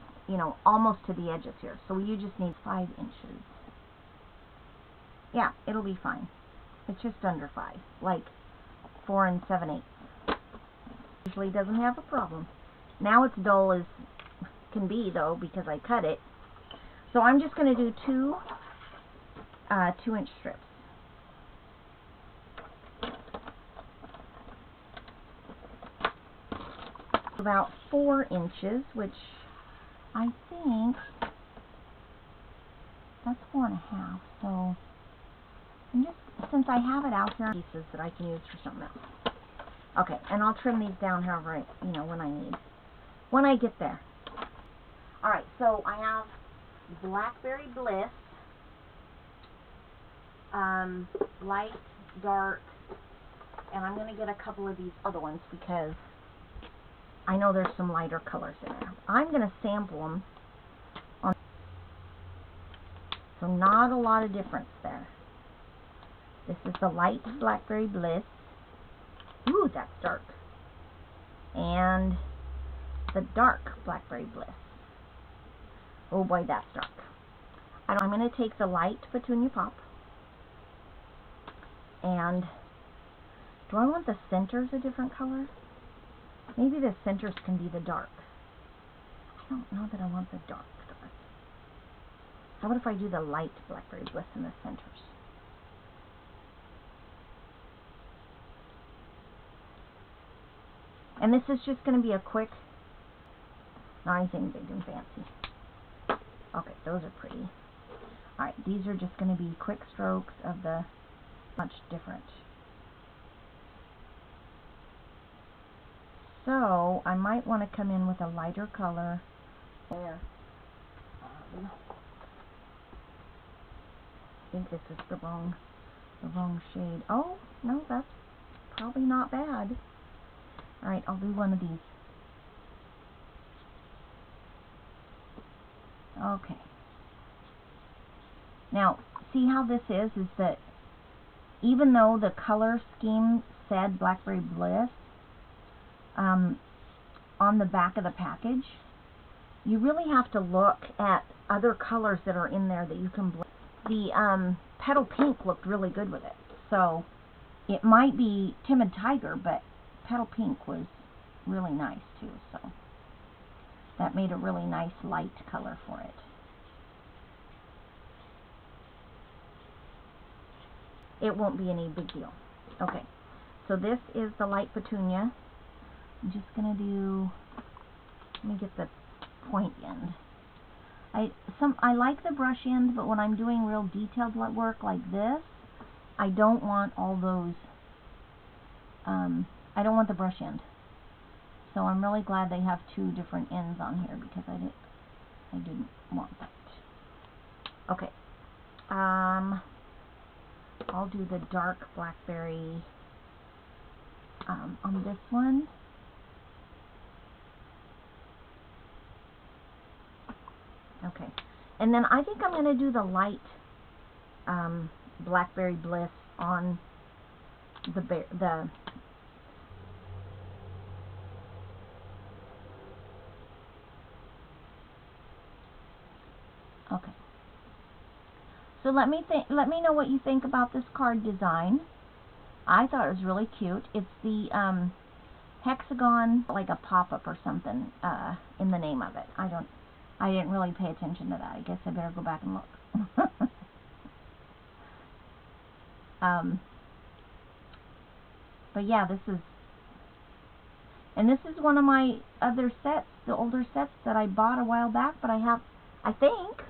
almost to the edges here. So you just need 5 inches. Yeah, it'll be fine. It's just under 5, like 4 7/8. Usually doesn't have a problem. Now it's dull as can be though, because I cut it. So I'm just going to do two 2-inch strips. About 4 inches, which I think that's 4.5. So since I have it out here, pieces that I can use for something else. Okay, and I'll trim these down however when I get there. All right, so I have Blackberry Bliss, light, dark, and I'm going to get a couple of these other ones because I know there's some lighter colors in there. I'm going to sample them, so not a lot of difference there. This is the light Blackberry Bliss. Ooh, that's dark. And the dark Blackberry Bliss. Oh boy, that's dark. I'm going to take the light Petunia Pop. And do I want the centers a different color? Maybe the centers can be the dark. I don't know that I want the dark. How about if I do the light Blackberry Bliss in the centers? And this is just going to be a quick, not anything big and fancy. Okay, those are pretty. Alright, these are just going to be quick strokes of the much different. So I might want to come in with a lighter color there. I think this is the wrong shade. Oh, no, that's probably not bad. Alright, I'll do one of these. Okay. Now, see how this is that even though the color scheme said Blackberry Bliss on the back of the package, you really have to look at other colors that are in there that you can blend. The Petal Pink looked really good with it. So, it might be Timid Tiger, but Petal Pink was really nice too, so that made a really nice light color for it. It won't be any big deal. Okay, so this is the light Petunia. I'm just going to do Let me get the point end. I like the brush end, but when I'm doing real detailed work like this, I don't want all those, I don't want the brush end. So I'm really glad they have two different ends on here because I didn't want that. Okay. I'll do the dark blackberry on this one. Okay. And then I think I'm going to do the light blackberry bliss on the okay. So let me know what you think about this card design. I thought it was really cute. It's the Hexagon, like a pop-up or something in the name of it. I didn't really pay attention to that. I guess I better go back and look. But yeah, this is one of my other sets, the older sets that I bought a while back, but I think,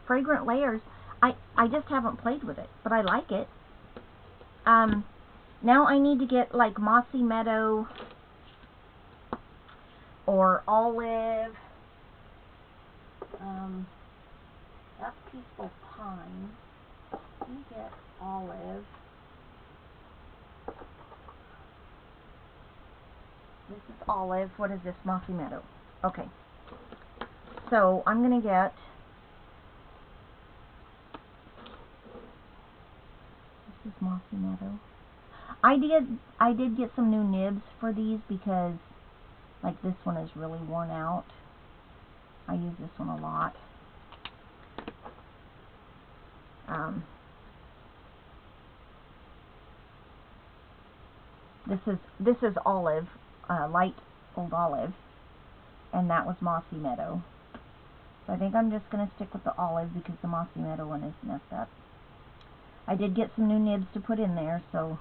Fragrant Layers. I just haven't played with it, but I like it. Now I need to get like Mossy Meadow or Olive. That's Peaceful Pine. Let me get Olive. This is Olive. What is this? Mossy Meadow. Okay. So I'm going to get... This is Mossy Meadow. I did get some new nibs for these because, like, this one is really worn out. I use this one a lot. This is Olive, light old Olive, and that was Mossy Meadow. So I think I'm just going to stick with the Olive because the Mossy Meadow one is messed up. I did get some new nibs to put in there, so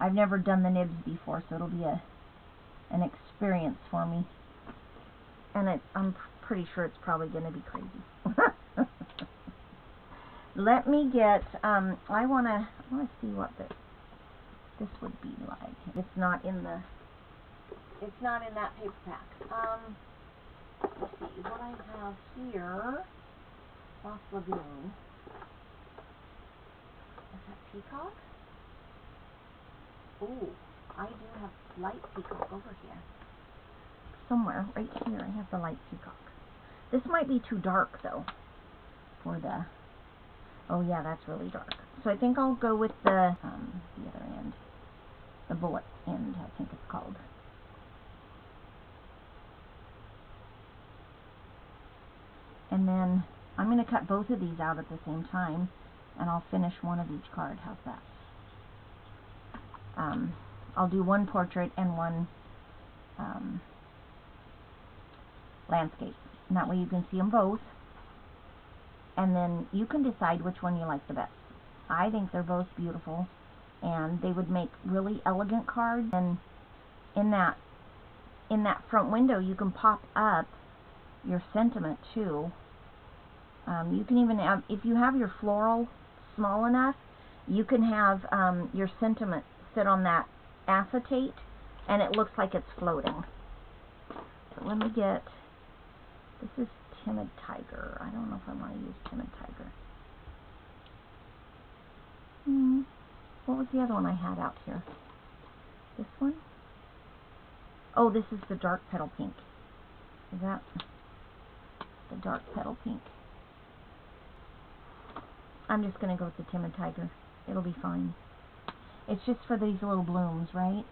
I've never done the nibs before, so it'll be an experience for me. And I'm pretty sure it's probably going to be crazy. Let me get, I want to see what this would be like. It's not in that paper pack. Let's see what I have here. Lost Lagoon. Is that peacock? Ooh, I do have light peacock over here. Somewhere, right here, I have the light peacock. This might be too dark, though, for the... Oh, yeah, that's really dark. So I think I'll go with the other end. The bullet end, I think it's called. And then I'm going to cut both of these out at the same time, and I'll finish one of each card. How's that? I'll do one portrait and one landscape. And that way you can see them both. And then you can decide which one you like the best. I think they're both beautiful, and they would make really elegant cards. And in that front window, you can pop up your sentiment too. You can even have, if you have your floral small enough, you can have your sentiment sit on that acetate, and it looks like it's floating. So let me get, this is Timid Tiger. I don't know if I want to use Timid Tiger. What was the other one I had out here? This one? Oh, this is the Dark Petal Pink. Is that the Dark Petal Pink? I'm just going to go with the Timid Tiger. It'll be fine. It's just for these little blooms, right?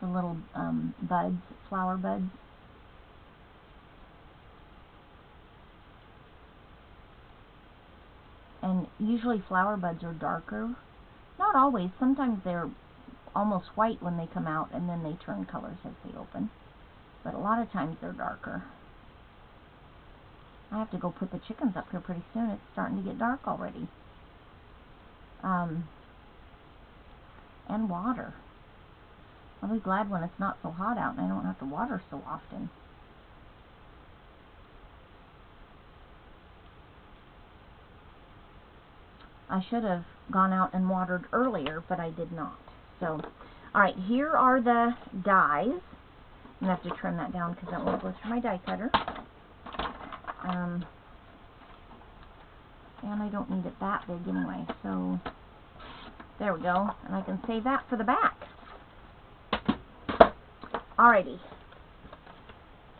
The little buds, flower buds. And usually flower buds are darker. Not always. Sometimes they're almost white when they come out, and then they turn colors as they open. But a lot of times they're darker. I have to go put the chickens up here pretty soon. It's starting to get dark already. And water. I'll be glad when it's not so hot out and I don't have to water so often. I should have gone out and watered earlier, but I did not. So, alright, here are the dies. I'm going to have to trim that down because that won't go through my die cutter. And I don't need it that big anyway, so there we go. And I can save that for the back. Alrighty.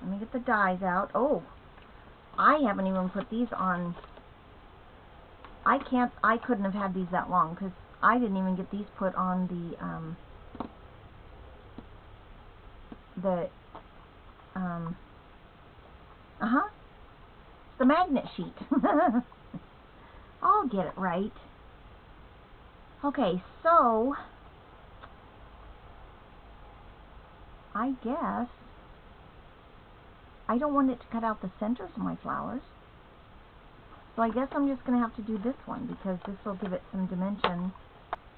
Let me get the dies out. Oh, I haven't even put these on. I couldn't have had these that long because I didn't even get these put on the magnet sheet. I'll get it right. Okay, so I guess I don't want it to cut out the centers of my flowers. So I guess I'm just going to have to do this one because this will give it some dimension.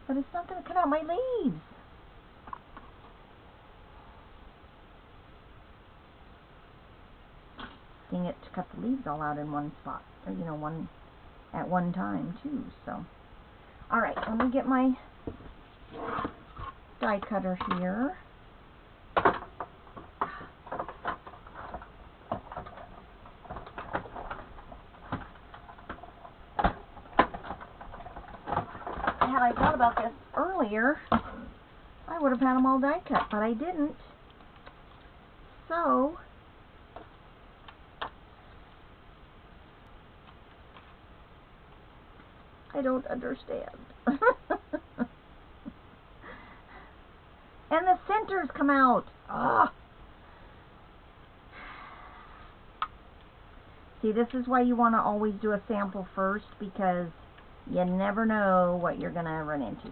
But it's not going to cut out my leaves. Getting it to cut the leaves all out in one spot. Or, you know, at one time too. So, alright, let me get my die cutter here. Had I thought about this earlier, I would have had them all die cut, but I didn't. So, I don't understand. And the centers come out. Ugh. See, this is why you want to always do a sample first, because you never know what you're going to run into.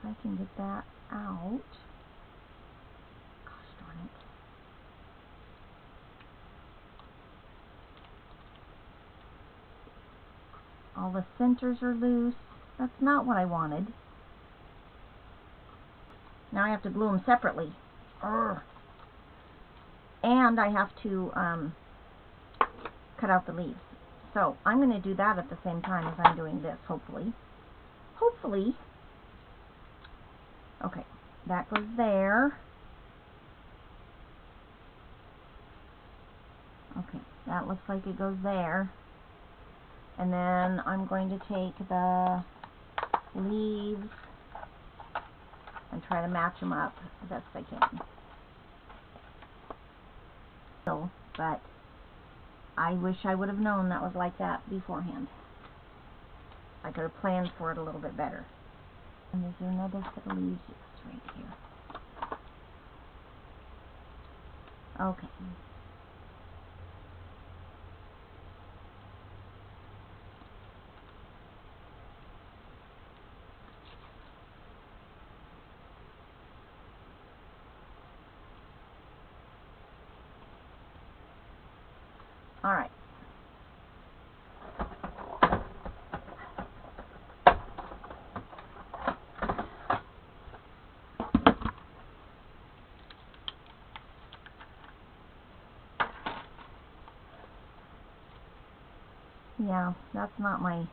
If I can get that out. Gosh darn it. All the centers are loose. That's not what I wanted. Now I have to glue them separately. Urgh. And I have to cut out the leaves. So I'm going to do that at the same time as I'm doing this, hopefully. Hopefully. Okay, that goes there. Okay, that looks like it goes there. And then I'm going to take the leaves and try to match them up the best I can. So, but I wish I would have known that was like that beforehand. I could have planned for it a little bit better. And is there another set of leaves? It's right here. Okay. All right. Yeah, that's not my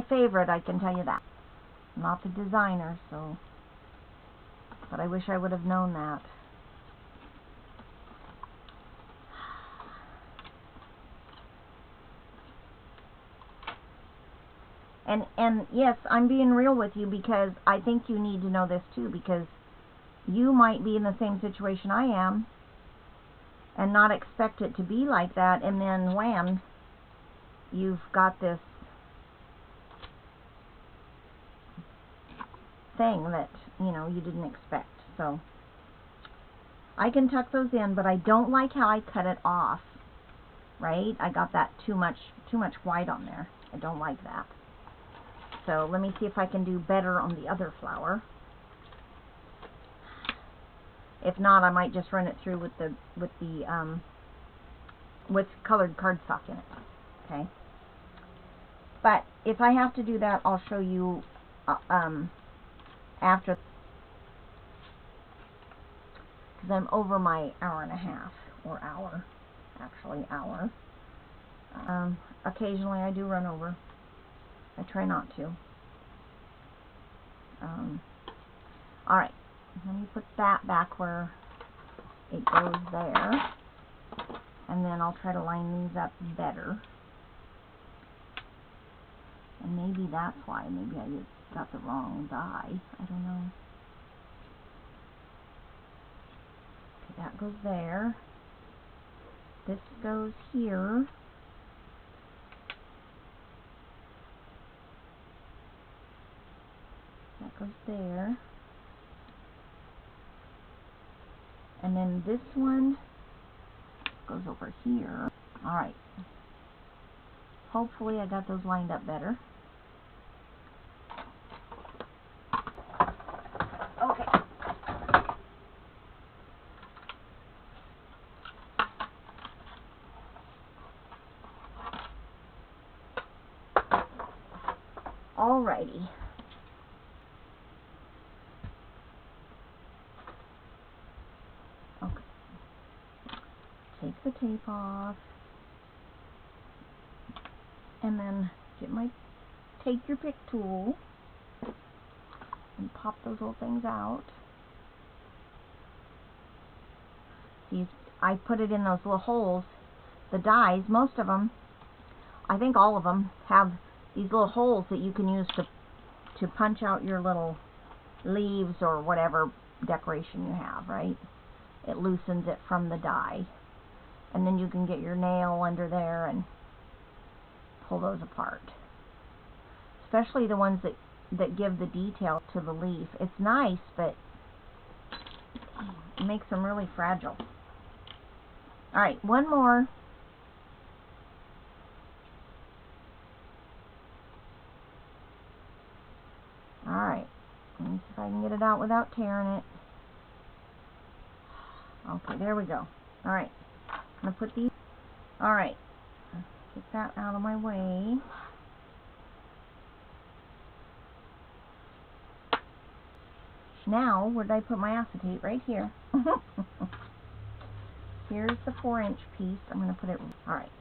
favorite, I can tell you that. I'm not the designer, so, but I wish I would have known that. And yes, I'm being real with you because I think you need to know this too, because you might be in the same situation I am and not expect it to be like that, and then wham, you've got this thing that, you know, you didn't expect. So I can tuck those in, but I don't like how I cut it off. Right? I got that too much white on there. I don't like that. So let me see if I can do better on the other flower. If not, I might just run it through with the with colored cardstock in it. Okay. But if I have to do that, I'll show you after, because I'm over my hour and a half, or hour, actually hour. Occasionally I do run over. I try not to. Alright, let me put that back where it goes there, and then I'll try to line these up better. And maybe that's why. Maybe I just got the wrong die. I don't know. Okay, that goes there. This goes here. That goes there. And then this one goes over here. Alright. Hopefully I got those lined up better. Okay. Alrighty. Okay. Take the tape off. And then get my, take your pick tool and pop those little things out. See, I put it in those little holes. The dies, most of them, I think all of them, have these little holes that you can use to punch out your little leaves or whatever decoration you have, right? It loosens it from the die. And then you can get your nail under there and pull those apart. Especially the ones that give the detail to the leaf. It's nice, but it makes them really fragile. Alright, one more. Alright, let me see if I can get it out without tearing it. Okay, there we go. Alright, I'm going to put these. Alright, get that out of my way. Now, where did I put my acetate? Right here. Here's the 4-inch piece. I'm going to put it. Alright,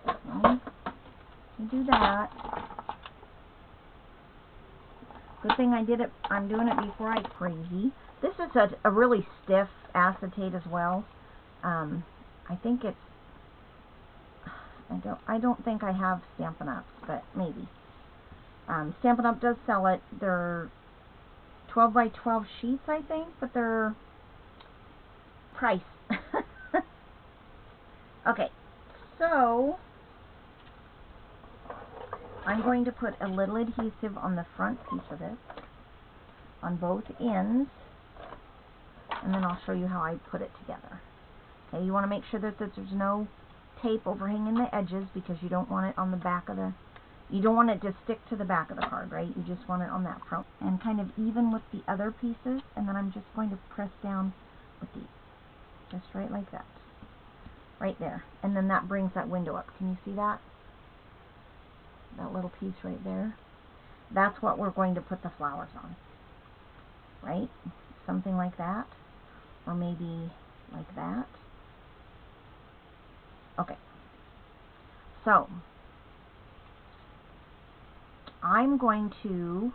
let me do that. Good thing I did it. I'm doing it before I crazy. This is a really stiff acetate as well. I think it's. I don't think I have Stampin' Ups, but maybe. Stampin' Up does sell it. They're 12 by 12 sheets, I think, but they're price. Okay, so I'm going to put a little adhesive on the front piece of this, on both ends, and then I'll show you how I put it together. Okay, you want to make sure that there's no tape overhanging the edges, because you don't want it on the back of the, you don't want it to stick to the back of the card, right? You just want it on that front. And kind of even with the other pieces, and then I'm just going to press down with these. Just right like that. Right there. And then that brings that window up. Can you see that? That little piece right there. That's what we're going to put the flowers on. Right? Something like that. Or maybe like that. Okay. So, I'm going to,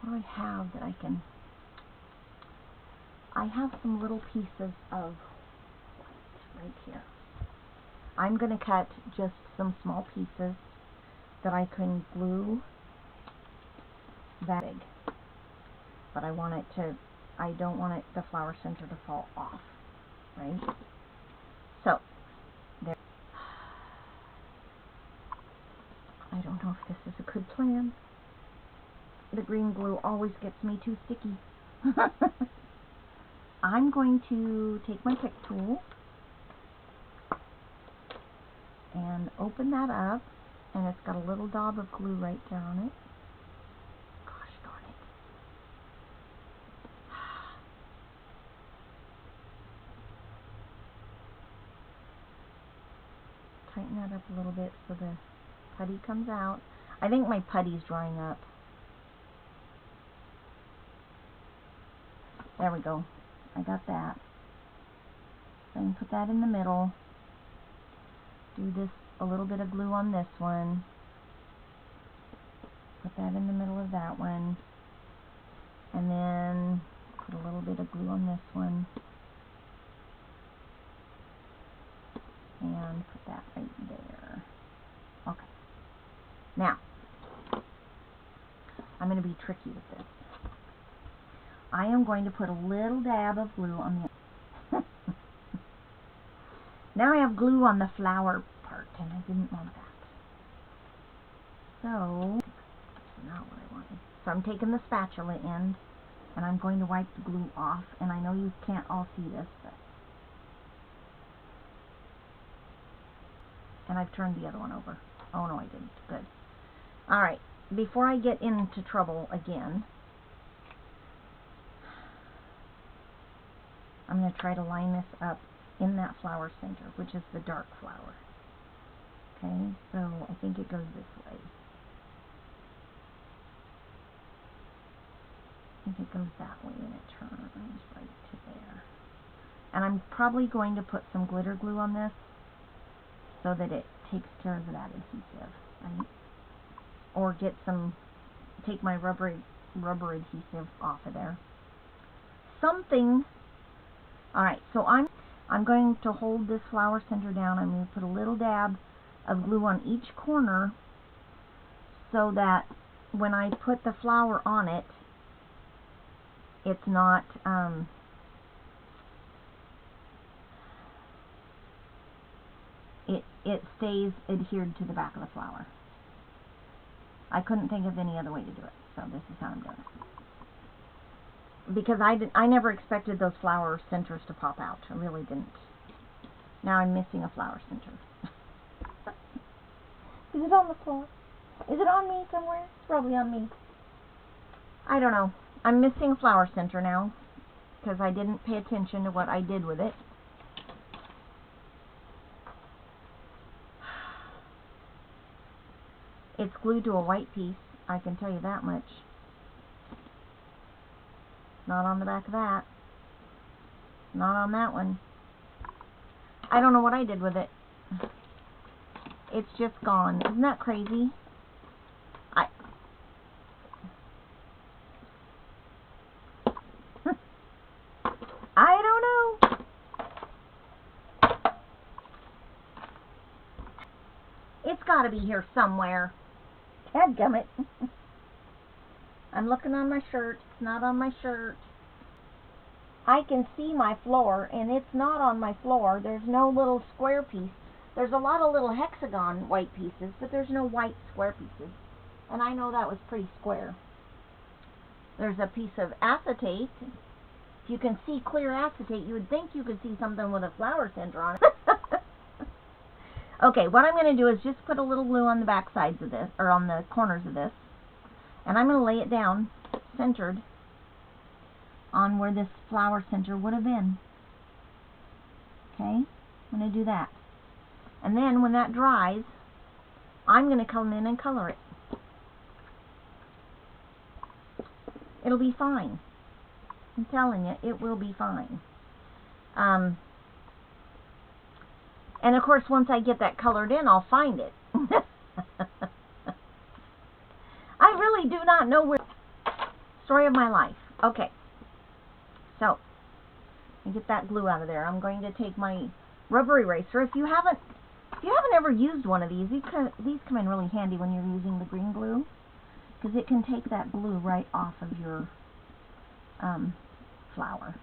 what do I have that I can, I have some little pieces of white right here. I'm going to cut just some small pieces that I can glue that big. But I want it to, I don't want it, the flower center to fall off, right? So, there. I don't know if this is a good plan. The green glue always gets me too sticky. I'm going to take my pick tool and open that up, and it's got a little daub of glue right there on it. Gosh darn it. tighten that up a little bit so the putty comes out. I think my putty's drying up. There we go. I got that. So I can put that in the middle. Do this, a little bit of glue on this one. Put that in the middle of that one. And then put a little bit of glue on this one. And put that right there. Okay. Now, I'm going to be tricky with this. I am going to put a little dab of glue on the Now I have glue on the flower part, and I didn't want that. So, that's not what I wanted. So I'm taking the spatula end, and I'm going to wipe the glue off, and I know you can't all see this, but... And I've turned the other one over. Oh no, I didn't. Good. Alright, before I get into trouble again, I'm going to try to line this up in that flower center, which is the dark flower. Okay, so I think it goes this way. I think it goes that way and it turns right to there. And I'm probably going to put some glitter glue on this so that it takes care of that adhesive. Right? Or get some, take my rubber adhesive off of there. Something. Alright, so I'm going to hold this flower center down. I'm going to put a little dab of glue on each corner so that when I put the flower on it, it's not, it stays adhered to the back of the flower. I couldn't think of any other way to do it, so this is how I'm doing it. Because I never expected those flower centers to pop out. I really didn't. Now I'm missing a flower center. Is it on the floor? Is it on me somewhere? It's probably on me. I don't know. I'm missing a flower center now because I didn't pay attention to what I did with it. It's glued to a white piece, I can tell you that much. Not on the back of that. Not on that one. I don't know what I did with it. It's just gone. Isn't that crazy? I don't know. It's got to be here somewhere. Dadgummit. I'm looking on my shirt. It's not on my shirt. I can see my floor, and it's not on my floor. There's no little square piece. There's a lot of little hexagon white pieces, but there's no white square pieces. And I know that was pretty square. There's a piece of acetate. If you can see clear acetate, you would think you could see something with a flower center on it. Okay, what I'm going to do is just put a little glue on the back sides of this, or on the corners of this. And I'm going to lay it down, centered, on where this flower center would have been. Okay, I'm going to do that. And then when that dries, I'm going to come in and color it. It'll be fine. I'm telling you, it will be fine. And of course, once I get that colored in, I'll find it. I really do not know where. Story of my life. Okay. So, I get that glue out of there. I'm going to take my rubber eraser. If you haven't ever used one of these come in really handy when you're using the green glue, because it can take that glue right off of your flower.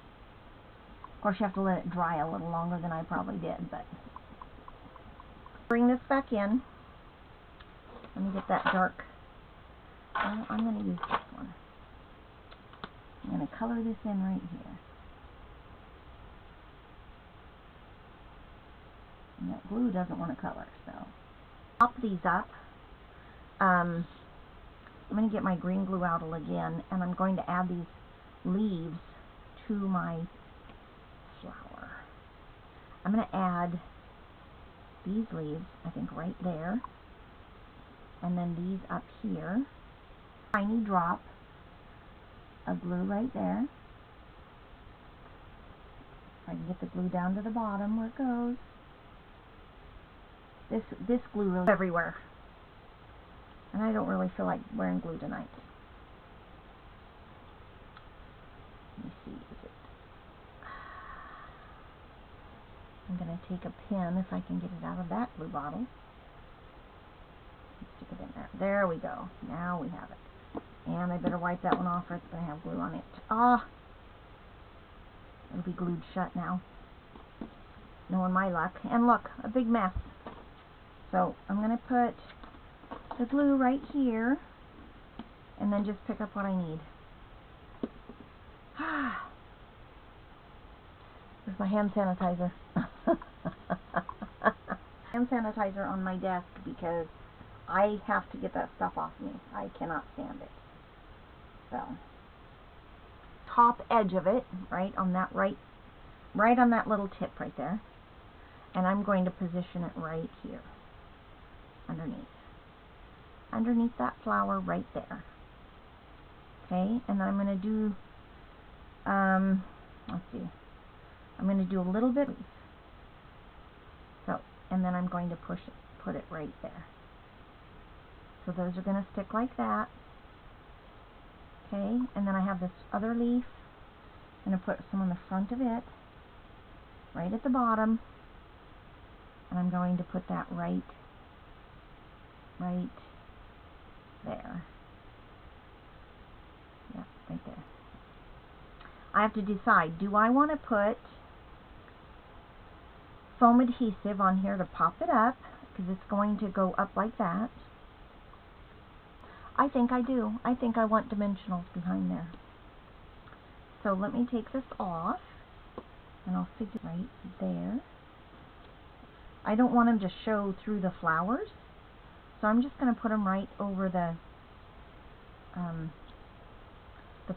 Of course, you have to let it dry a little longer than I probably did, but bring this back in. Let me get that dark. Well, I'm going to use this one. I'm going to color this in right here. And that glue doesn't want to color, so pop these up. I'm going to get my green glue out again, and I'm going to add these leaves to my flower. I'm going to add these leaves, I think, right there. And then these up here. Tiny drop of glue right there. If I can get the glue down to the bottom where it goes. This glue really everywhere. And I don't really feel like wearing glue tonight. Let me see. I'm going to take a pin if I can get it out of that glue bottle. Stick it in there. There we go. Now we have it. And I better wipe that one off or it's going to have glue on it. Ah! It'll be glued shut now. Knowing my luck. And look, a big mess. So I'm going to put the glue right here and then just pick up what I need. There's my hand sanitizer. Hand sanitizer on my desk because I have to get that stuff off me. I cannot stand it. So, top edge of it, right on that right on that little tip right there. And I'm going to position it right here, underneath that flower right there. Okay, and then I'm going to do, let's see, I'm going to do a little bit. So, and then I'm going to put it right there. So those are going to stick like that. Okay, and then I have this other leaf. I'm going to put some on the front of it, right at the bottom, and I'm going to put that right there. Yeah, right there. I have to decide, do I want to put foam adhesive on here to pop it up, because it's going to go up like that. I think I do. I think I want dimensionals behind there. So let me take this off, and I'll stick it right there. I don't want them to show through the flowers, so I'm just going to put them right over the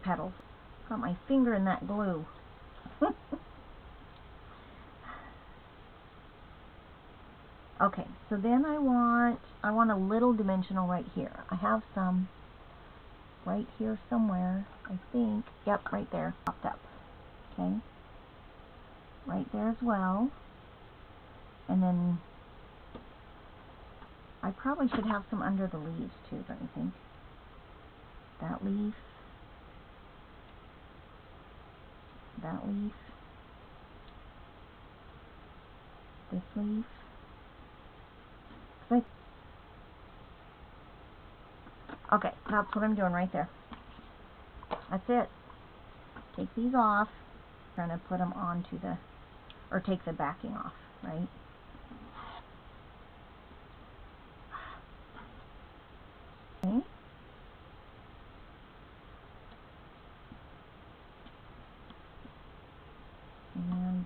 petals. Got my finger in that glue. Okay, so then I want a little dimensional right here. I have some right here somewhere, I think. Yep, right there, popped up. Okay, right there as well. And then I probably should have some under the leaves too, don't you think? That leaf. That leaf. This leaf. Okay, that's what I'm doing right there. That's it. Take these off. I'm going to put them onto the, or take the backing off, right? Okay. And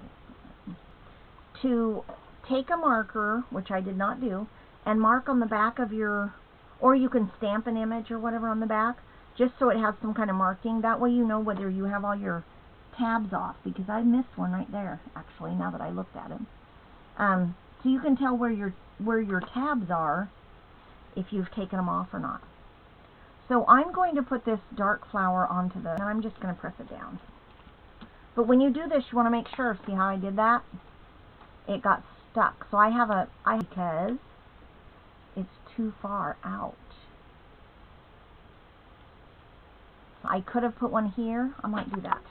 to take a marker, which I did not do, and mark on the back of your, or you can stamp an image or whatever on the back, just so it has some kind of marking. That way you know whether you have all your tabs off, because I missed one right there, actually, now that I looked at it. So you can tell where your tabs are if you've taken them off or not. So I'm going to put this dark flower onto the, and I'm just going to press it down. But when you do this, you want to make sure, see how I did that? It got stuck. So I have because it's too far out. I could have put one here. I might do that.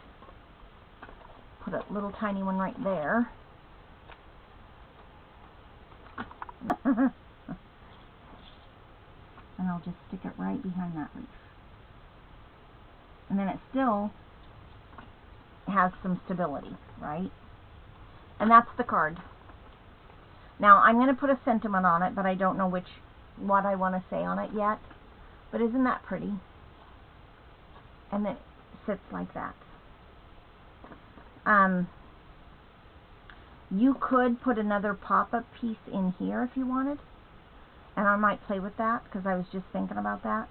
Put a little tiny one right there. And I'll just stick it right behind that leaf. And then it still has some stability, right? And that's the card. Now I'm going to put a sentiment on it, but I don't know what I want to say on it yet. But isn't that pretty? And it sits like that. You could put another pop-up piece in here if you wanted. And I might play with that, because I was just thinking about that.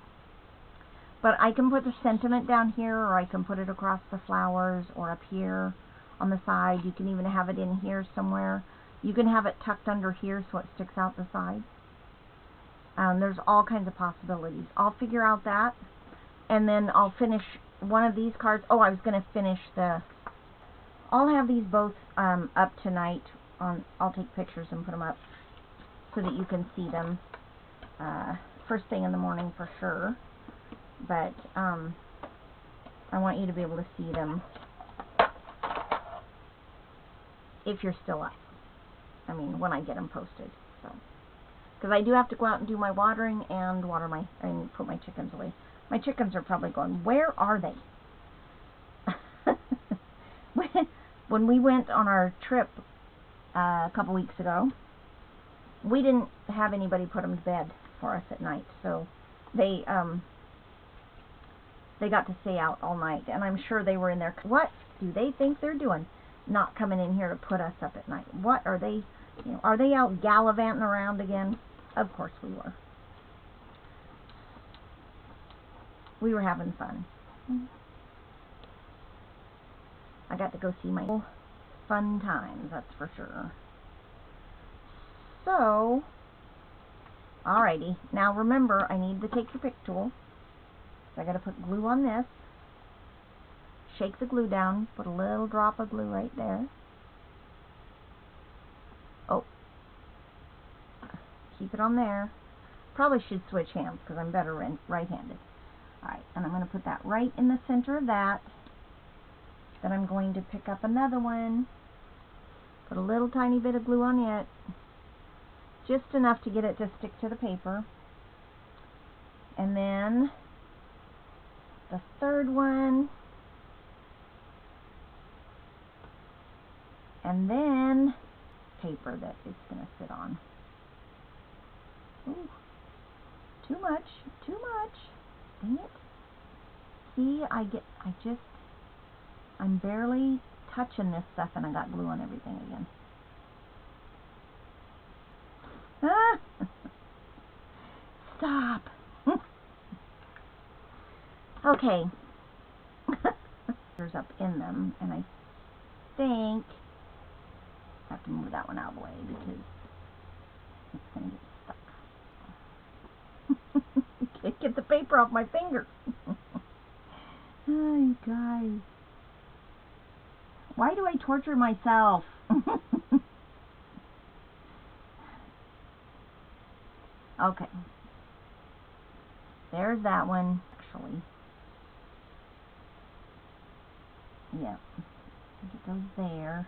But I can put the sentiment down here, or I can put it across the flowers, or up here on the side. You can even have it in here somewhere. You can have it tucked under here so it sticks out the side. There's all kinds of possibilities. I'll figure out that, and then I'll finish one of these cards. Oh, I was going to finish the... I'll have these both up tonight. I'll take pictures and put them up so that you can see them first thing in the morning for sure. But I want you to be able to see them if you're still up. I mean, when I get them posted. So, because I do have to go out and do my watering and put my chickens away. My chickens are probably going, where are they? When we went on our trip a couple weeks ago, we didn't have anybody put them to bed for us at night, so they got to stay out all night, and I'm sure they were in there. What do they think they're doing, not coming in here to put us up at night? What are they, are they out gallivanting around again? Of course we were. We were having fun. I got to go see my fun times, that's for sure. So, alrighty. Now remember, I need the Take Your Pick tool. So I got to put glue on this. Shake the glue down. Put a little drop of glue right there. Oh. Keep it on there. Probably should switch hands because I'm better right-handed. Alright, and I'm going to put that right in the center of that. Then I'm going to pick up another one. Put a little tiny bit of glue on it. Just enough to get it to stick to the paper. And then the third one. And then paper that it's going to sit on. Ooh, too much, too much. Dang it. See, I'm barely touching this stuff and I got glue on everything again. Ah! Stop. Okay. There's up in them, and I think I have to move that one out of the way because it's going to get stuck. Can't get the paper off my finger. Oh, you guys. Why do I torture myself? Okay. There's that one, actually. Yeah. I think it goes there.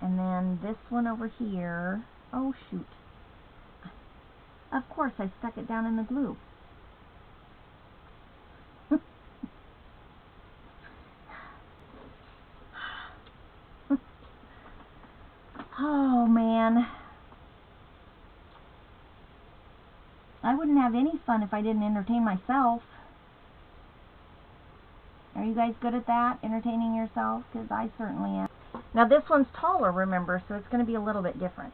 And then this one over here. Oh, shoot. Of course, I stuck it down in the glue. Oh, man. I wouldn't have any fun if I didn't entertain myself. Are you guys good at that, entertaining yourself? Because I certainly am. Now this one's taller, remember, so it's going to be a little bit different.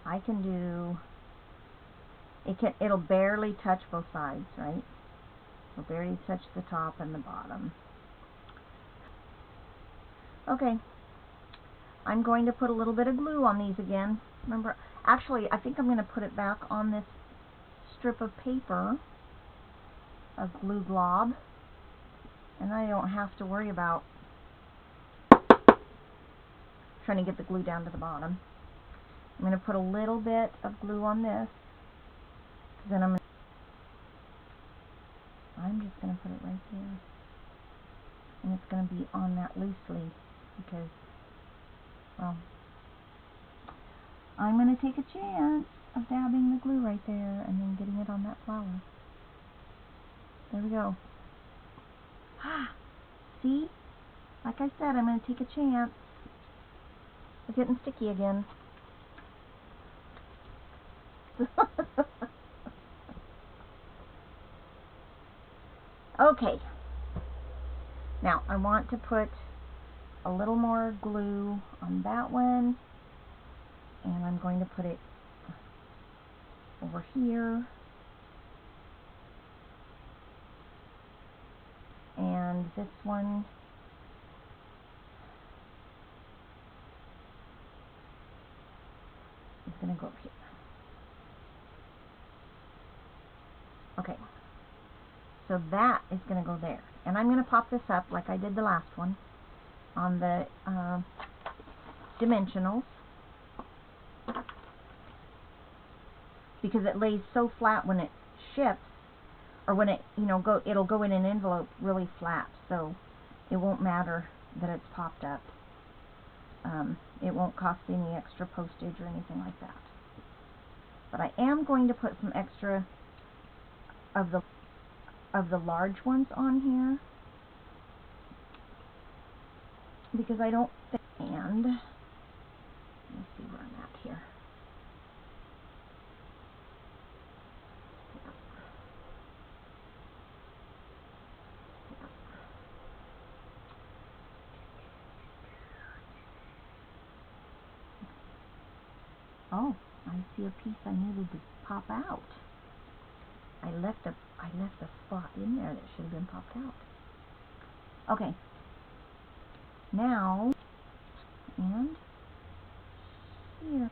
I can do... It'll barely touch both sides, right? It'll barely touch the top and the bottom. Okay. I'm going to put a little bit of glue on these again. Remember, actually, I think I'm going to put it back on this strip of paper, a glue glob, and I don't have to worry about trying to get the glue down to the bottom. I'm going to put a little bit of glue on this, then I'm just going to put it right there, and it's going to be on that loosely because, well, I'm going to take a chance of dabbing the glue right there and then getting it on that flower. There we go. Ah, see? Like I said, I'm going to take a chance of getting sticky again. Okay. Now, I want to put a little more glue on that one. And I'm going to put it over here. And this one going to go up here. Okay. So that is going to go there. And I'm going to pop this up like I did the last one on the dimensionals, because it lays so flat when it ships, or when it, it'll go in an envelope really flat, so it won't matter that it's popped up. It won't cost any extra postage or anything like that. But I am going to put some extra of the large ones on here, because I don't think, and let me see where I'm at here. Oh, I see a piece I needed to pop out. I left a spot in there that should have been popped out. Okay. Now, and here,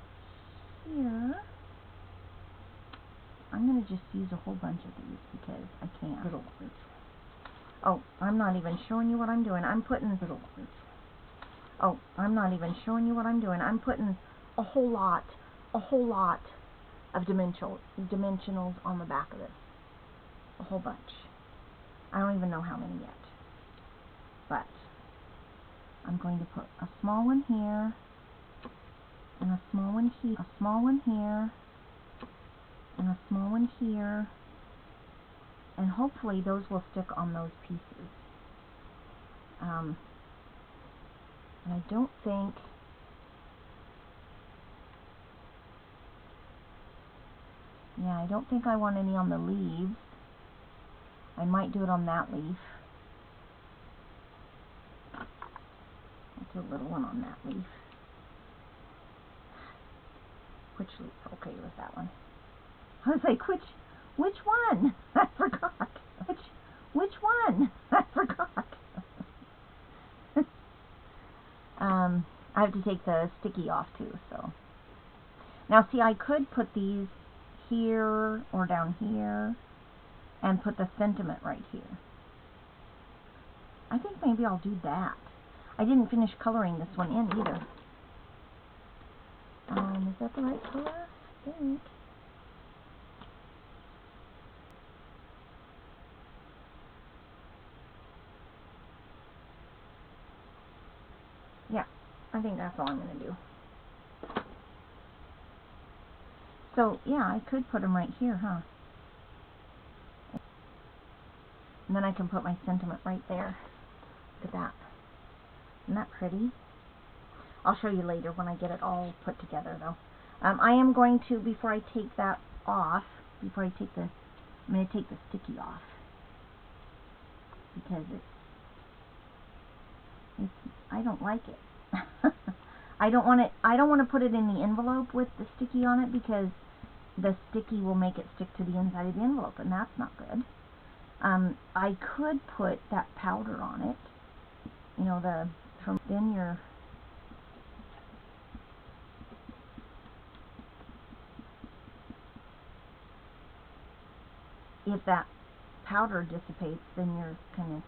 I'm going to just use a whole bunch of these because I can't. Little ones. Oh, I'm not even showing you what I'm doing. I'm putting little ones. Oh, I'm not even showing you what I'm doing. I'm putting a whole lot of dimensionals on the back of this. A whole bunch. I don't even know how many yet. But I'm going to put a small one here, and a small one here, a small one here, and a small one here, and hopefully those will stick on those pieces. And I don't think, I don't think I want any on the leaves. I might do it on that leaf. I'll do a little one on that leaf. Which leaf? Okay, with that one. I was like, which one? I forgot. Which one? I forgot. I have to take the sticky off too, so. Now see, I could put these here or down here and put the sentiment right here. I think maybe I'll do that. I didn't finish coloring this one in either. Is that the right color? I think. Yeah, I think that's all I'm going to do. So, yeah, I could put them right here, huh? And then I can put my sentiment right there. Look at that. Isn't that pretty? I'll show you later when I get it all put together, though. I am going to, before I take that off, I'm going to take the sticky off. Because I don't like it. I don't want to put it in the envelope with the sticky on it, because the sticky will make it stick to the inside of the envelope, and that's not good. I could put that powder on it, then your if that powder dissipates, then you're kind of,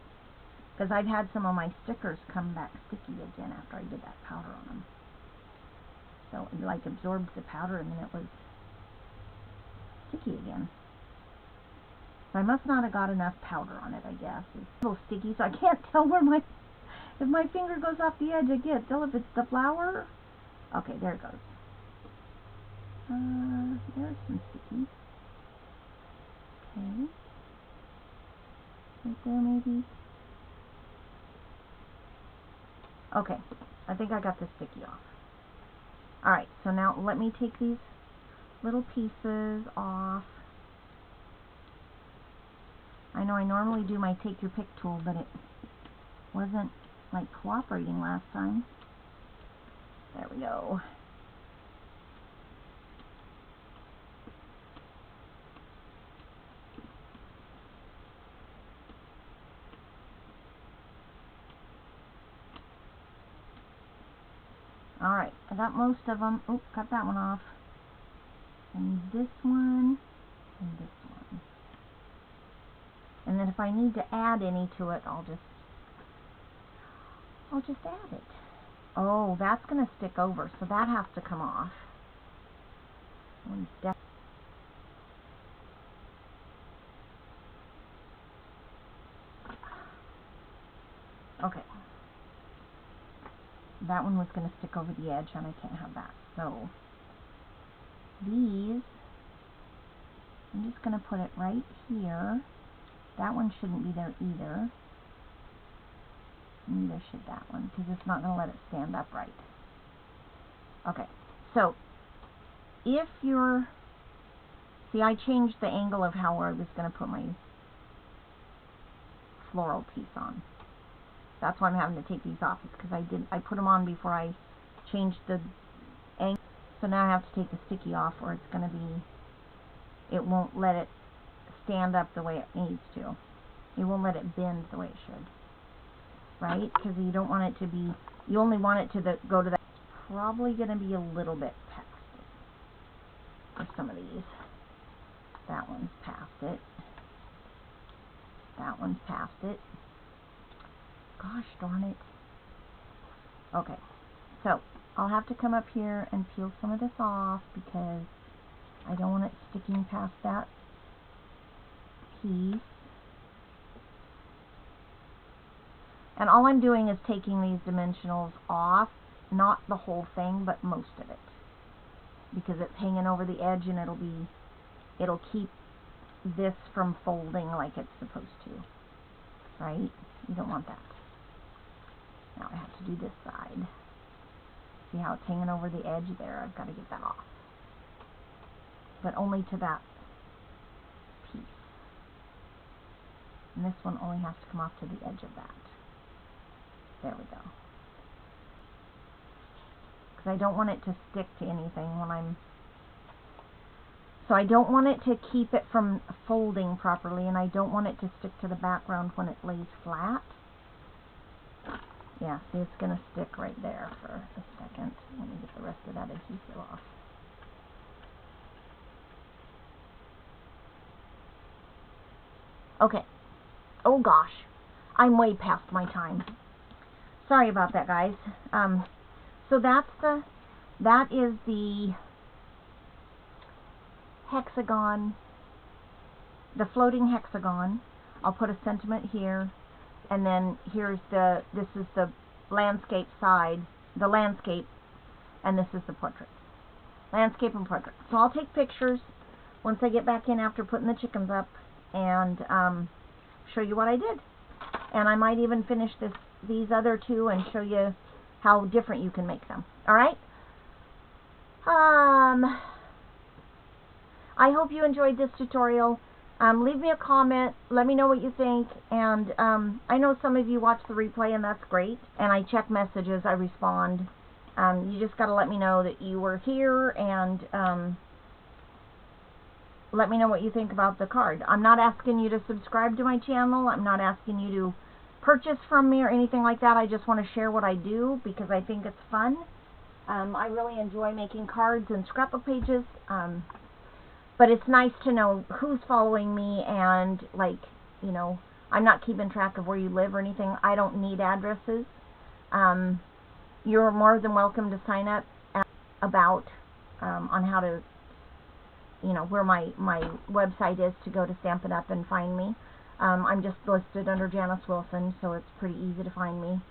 because I've had some of my stickers come back sticky again after I did that powder on them. So it like absorbed the powder and then it was sticky again. So I must not have got enough powder on it, I guess. It's a little sticky, so I can't tell where if my finger goes off the edge, I can't tell if it's the flower. Okay, there it goes. There's some sticky. Okay. Right there, maybe. Okay, I think I got the sticky off. Alright, so now let me take these little pieces off. I know I normally do my take your pick tool, but it wasn't like cooperating last time. There we go. Alright, I got most of them. Oh, cut that one off. I need this one and this one. And then if I need to add any to it, I'll just add it. Oh, that's going to stick over, so that has to come off. Okay. That one was going to stick over the edge, and I can't have that. So these, I'm just going to put it right here. That one shouldn't be there either. Neither should that one, because it's not going to let it stand up right. Okay, so if you're, see, I changed the angle of how I was going to put my floral piece on. That's why I'm having to take these off. It's because I put them on before I changed the angle. So now I have to take the sticky off, or it's going to be, it won't let it stand up the way it needs to. It won't let it bend the way it should. Right? Because you don't want it to be, you only want it to go to that. Probably going to be a little bit past it for some of these. That one's past it. That one's past it. Gosh darn it. Okay, so I'll have to come up here and peel some of this off because I don't want it sticking past that piece. And all I'm doing is taking these dimensionals off, not the whole thing, but most of it, because it's hanging over the edge and it'll keep this from folding like it's supposed to, right? You don't want that. Now I have to do this side. See how it's hanging over the edge there? I've got to get that off. But only to that piece. And this one only has to come off to the edge of that. There we go. Because I don't want it to stick to anything when I'm... So I don't want it to keep it from folding properly, and I don't want it to stick to the background when it lays flat. Yeah, see, it's going to stick right there for a second. Let me get the rest of that adhesive off. Okay. Oh gosh, I'm way past my time. Sorry about that, guys. So that is the hexagon, the floating hexagon. I'll put a sentiment here. And then this is the landscape side, the landscape, and this is the portrait. Landscape and portrait. So I'll take pictures once I get back in after putting the chickens up and show you what I did. And I might even finish these other two and show you how different you can make them. Alright? I hope you enjoyed this tutorial. Leave me a comment, let me know what you think, and I know some of you watch the replay, and that's great, and I check messages, I respond. You just got to let me know that you were here, and let me know what you think about the card. I'm not asking you to subscribe to my channel, I'm not asking you to purchase from me or anything like that. I just want to share what I do, because I think it's fun. I really enjoy making cards and scrapbook pages. But it's nice to know who's following me, and, like, you know, I'm not keeping track of where you live or anything. I don't need addresses. You're more than welcome to sign up about on how to, you know, where my website is to go to Stampin' Up! And find me. I'm just listed under Janice Wilson, so it's pretty easy to find me.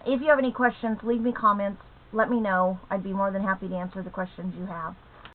If you have any questions, leave me comments. Let me know. I'd be more than happy to answer the questions you have.